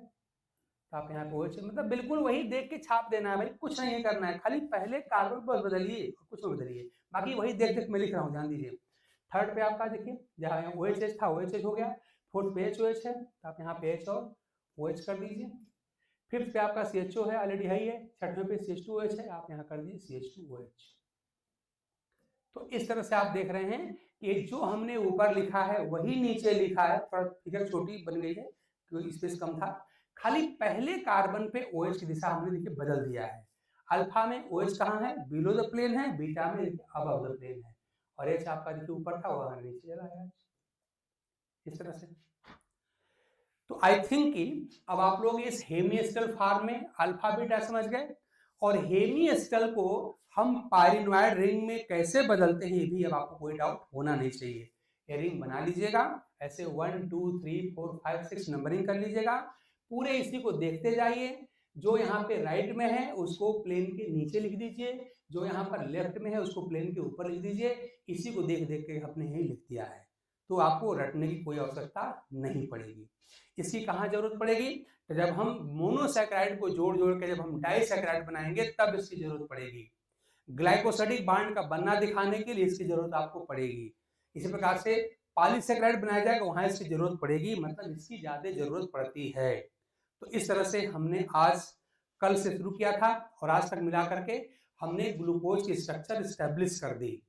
तो आप यहाँ पे OH, मतलब बिल्कुल वही देख के छाप देना है भाई, कुछ नहीं करना है, खाली पहले कार्बन बस बदलिए, कुछ नहीं बदलिए, बाकी वही देख देख मैं लिख रहा हूँ, ध्यान दीजिए। थर्ड पे आपका देखिए, जहाँ यहाँ OH था OH हो गया, फोर्थ पे HOH है तो आप यहाँ पे H और OH कर दीजिए। फिफ्थ पे आपका CHO है, ऑलरेडी है ही है। छठवें पे CH2OH है, आप यहाँ कर दीजिए CH2OH। तो इस तरह से आप देख रहे हैं कि जो हमने ऊपर लिखा है वही नीचे लिखा है, थोड़ा फिगर छोटी बन गई है क्योंकि स्पेस कम था, खाली पहले कार्बन पे OH की दिशा हमने देखिए बदल दिया है। अल्फा में OH कहाँ है, बिलो द प्लेन है, बीटा में अबव द प्लेन है, और H आपका देखिए ऊपर था वह नीचे चला गया, इस तरह से। तो आई थिंक कि अब आप लोग इस हेमिस्टल फॉर्म में अल्फा बीटा समझ गए, और हेमिस्टल को हम पायरिनॉइड रिंग में कैसे बदलते हैं ये भी अब आपको कोई डाउट होना नहीं चाहिए। ये रिंग बना लीजिएगा, ऐसे 1 2 3 4 5 6 नंबरिंग कर लीजिएगा, पूरे इसी को देखते जाइए। जो यहाँ पे राइट में है उसको प्लेन के नीचे लिख दीजिए, जो यहाँ पर लेफ्ट में है उसको प्लेन के ऊपर लिख दीजिए। इसी को देख देख के आपने यही लिख दिया है, तो आपको रटने की कोई आवश्यकता नहीं पड़ेगी। इसकी कहाँ जरूरत पड़ेगी, तो जब हम मोनोसैकेराइड को जोड़ जोड़ के जब हम डाइसैकेराइड बनाएंगे तब इसकी जरूरत पड़ेगी। ग्लाइकोसिडिक बांड का बनना दिखाने के लिए इसकी जरूरत आपको पड़ेगी। इसी प्रकार से पॉलीसैकेराइड बनाया जाएगा वहां इसकी जरूरत पड़ेगी, मतलब इसकी ज्यादा जरूरत पड़ती है। तो इस तरह से हमने आज कल से शुरू किया था और आज तक मिला करके हमने ग्लूकोज की स्ट्रक्चर स्टैब्लिश कर दी।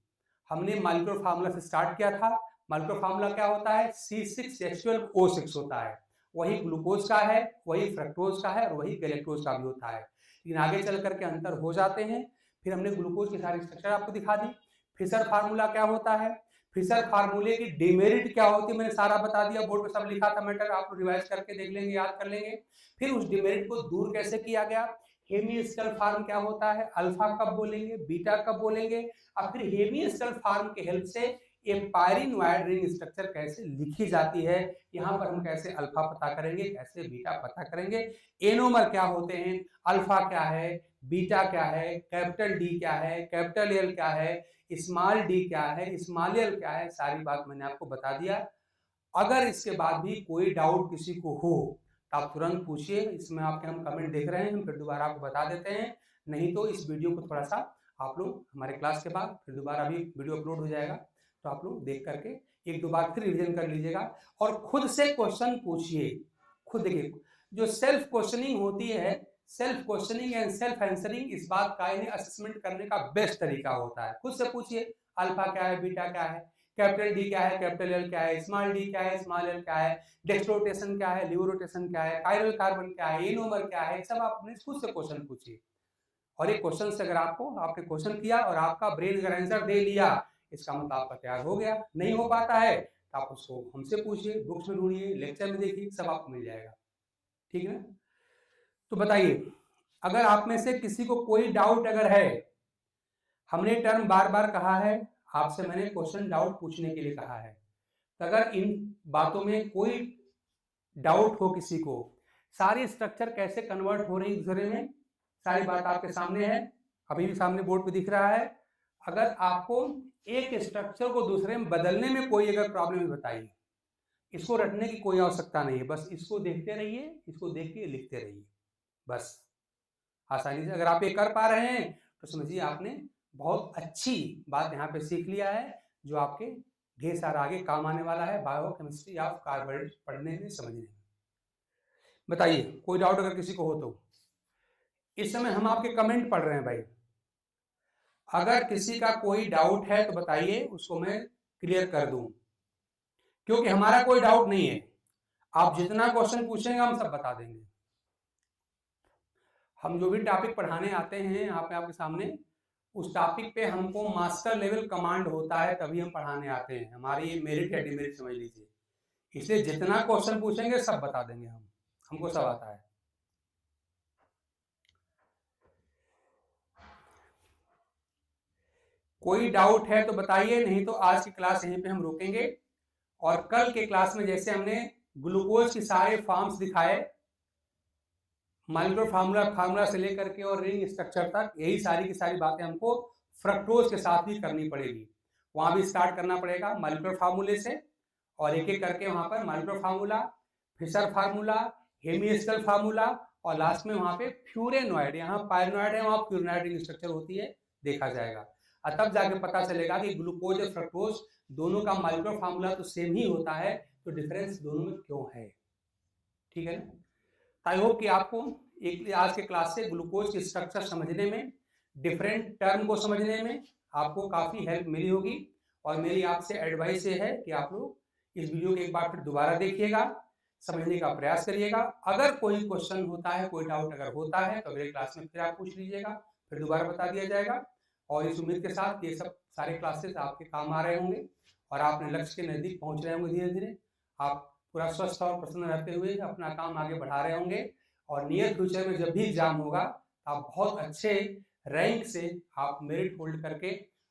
हमने मॉलिक्यूलर फार्मूला से स्टार्ट किया था। मॉलिक्यूलर फार्मूला क्या होता है, C6H12O6 होता है, वही ग्लूकोज का है, वही फ्रक्टोज का है और वही गैलेक्टोज का भी होता है, लेकिन आगे चल करके अंतर हो जाते हैं। फिर हमने ग्लूकोज की सारी स्ट्रक्चर आपको दिखा दी। फिशर फार्मूला क्या होता है, फिशर फार्मूले की डिमेरिट क्या होती है मैंने सारा बता दिया, बोर्ड पे सब लिखा था मैटर, आप रिवाइज करके देख लेंगे, याद कर लेंगे। फिर उस डिमेरिट को दूर कैसे किया गया, हेमिस्टल फार्म क्या होता है, अल्फा कब बोलेंगे, बीटा कब बोलेंगे, और फिर हेमिस्टल फार्म के हेल्प से ये पायरिनॉइड रिंग स्ट्रक्चर कैसे लिखी जाती है, यहाँ पर हम कैसे अल्फा पता करेंगे, कैसे बीटा पता करेंगे, एनोमर क्या होते हैं, अल्फा क्या है, बीटा क्या है, कैपिटल डी क्या है, कैपिटल एल क्या है, स्मॉल डी क्या है, स्मॉल एल क्या है, सारी बात मैंने आपको बता दिया। अगर इसके बाद भी कोई डाउट किसी को हो तो आप तुरंत पूछिए, इसमें आपके हम कमेंट देख रहे हैं, हम फिर दोबारा आपको बता देते हैं। नहीं तो इस वीडियो को थोड़ा सा आप लोग हमारे क्लास के बाद फिर दोबारा भी वीडियो अपलोड हो जाएगा, तो आप लोग देख करके एक दो बार फिर रिवीजन कर लीजिएगा और खुद से क्वेश्चन पूछिए। खुद देखिए, जो सेल्फ क्वेश्चनिंग होती है, self questioning and self answering, इस बात का इन्हें असेसमेंट करने का बेस्ट तरीका होता है। खुद से पूछिए, अल्फा क्या है, बीटा क्या है, कैपिटल डी क्या है, कैपिटल एल क्या है, स्मॉल डी क्या है, स्मॉल एल क्या है, डेक्स्ट्रो रोटेशन क्या है, लीवर रोटेशन क्या है, कायरल कार्बन क्या है, एनोमर क्या है, सब आप अपने खुद से क्वेश्चन पूछिए। और ये क्वेश्चन से अगर आपने क्वेश्चन किया और आपका ब्रेन अगर आंसर दे लिया, इसका मतलब आपका तैयार हो गया। नहीं हो पाता है तो आप उसको हमसे पूछिए, बुक्स में ढूंढिए, लेक्चर में देखिए, सब आपको मिल जाएगा। ठीक है, तो बताइए, अगर आप में से किसी को कोई डाउट अगर है, हमने टर्म बार बार कहा है, आपसे मैंने क्वेश्चन डाउट पूछने के लिए कहा है, तो अगर इन बातों में कोई डाउट हो किसी को, सारी स्ट्रक्चर कैसे कन्वर्ट हो रही दूसरे में, सारी बात आपके सामने है, अभी भी सामने बोर्ड पे दिख रहा है। अगर आपको एक स्ट्रक्चर को दूसरे में बदलने में कोई अगर प्रॉब्लम है बताइए, इसको रटने की कोई आवश्यकता नहीं है, बस इसको देखते रहिए, इसको देख के लिखते रहिए, बस आसानी से। अगर आप ये कर पा रहे हैं तो समझिए आपने बहुत अच्छी बात यहाँ पे सीख लिया है, जो आपके ढेर सारा आगे काम आने वाला है बायोकेमिस्ट्री ऑफ कार्बोहाइड्रेट पढ़ने में, समझने में। बताइए, कोई डाउट अगर किसी को हो तो। इस समय हम आपके कमेंट पढ़ रहे हैं भाई, अगर किसी का कोई डाउट है तो बताइए, उसको मैं क्लियर कर दूं, क्योंकि हमारा कोई डाउट नहीं है, आप जितना क्वेश्चन पूछेंगे हम सब बता देंगे। हम जो भी टॉपिक पढ़ाने आते हैं यहाँ पे आपके सामने, उस टॉपिक पे हमको मास्टर लेवल कमांड होता है, तभी हम पढ़ाने आते हैं। हमारी ये मेरिट है, डिमेरिट समझ लीजिए। इसलिए जितना क्वेश्चन पूछेंगे सब बता देंगे हम, हमको सब आता है। कोई डाउट है तो बताइए, नहीं तो आज की क्लास यहीं पे हम रोकेंगे। और कल के क्लास में जैसे हमने ग्लूकोज के सारे फॉर्म्स दिखाए, मॉलिक्यूलर फार्मूला से लेकर के और रिंग स्ट्रक्चर तक, यही सारी की सारी बातें हमको फ्रक्टोज के साथ भी करनी पड़ेगी। वहां भी स्टार्ट करना पड़ेगा मॉलिक्यूलर फार्मूले से, और एक एक करके वहां पर मॉलिक्यूलर फार्मूला, फिशर फार्मूला, हेमिस्टल फार्मूला और लास्ट में वहाँ पे फ्यूरेनॉइड, यहाँ पायरेनॉइड है, वहाँ फ्यूरेनॉइड रिंग स्ट्रक्चर होती है, देखा जाएगा। और तब जाके पता चलेगा कि ग्लूकोज और फ्रक्टोज दोनों का मॉलिक्यूलर फार्मूला तो सेम ही होता है, तो डिफरेंस दोनों में क्यों है। ठीक है ना। आई होप कि आपको एक आज के क्लास से ग्लूकोज की स्ट्रक्चर समझने में, डिफरेंट टर्म को समझने में आपको काफ़ी हेल्प मिली होगी। और मेरी आपसे एडवाइस ये है कि आप लोग इस वीडियो को एक बार फिर दोबारा देखिएगा, समझने का प्रयास करिएगा। अगर कोई क्वेश्चन होता है, कोई डाउट अगर होता है तो अगले क्लास में फिर आप पूछ लीजिएगा, फिर दोबारा बता दिया जाएगा। और इस उम्मीद के साथ ये सब सारे क्लासेस आपके काम आ रहे होंगे और आप अपने लक्ष्य के नज़दीक पहुँच रहे होंगे। धीरे धीरे आप पूरा स्वस्थ और प्रसन्न रहते हुए अपना काम आगे बढ़ा रहे होंगे। और नियर फ्यूचर में जब भी एग्जाम होगा आप बहुत अच्छे रैंक से आप मेरिट होल्ड करके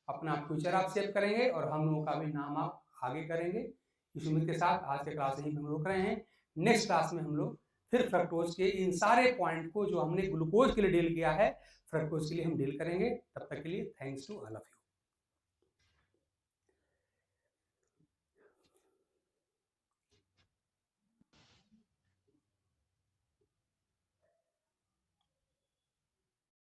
अपना फ्यूचर आप सेव करेंगे और हम लोगों का भी नाम आप आगे करेंगे। इस उम्मीद के साथ आज के क्लास यहीं हम रोक रहे हैं। नेक्स्ट क्लास में हम लोग फिर फ्रक्टोज के इन सारे पॉइंट को जो हमने ग्लूकोज के लिए डील किया है, फ्रक्टोज के लिए हम डील करेंगे। तब तक के लिए thanks to all of you.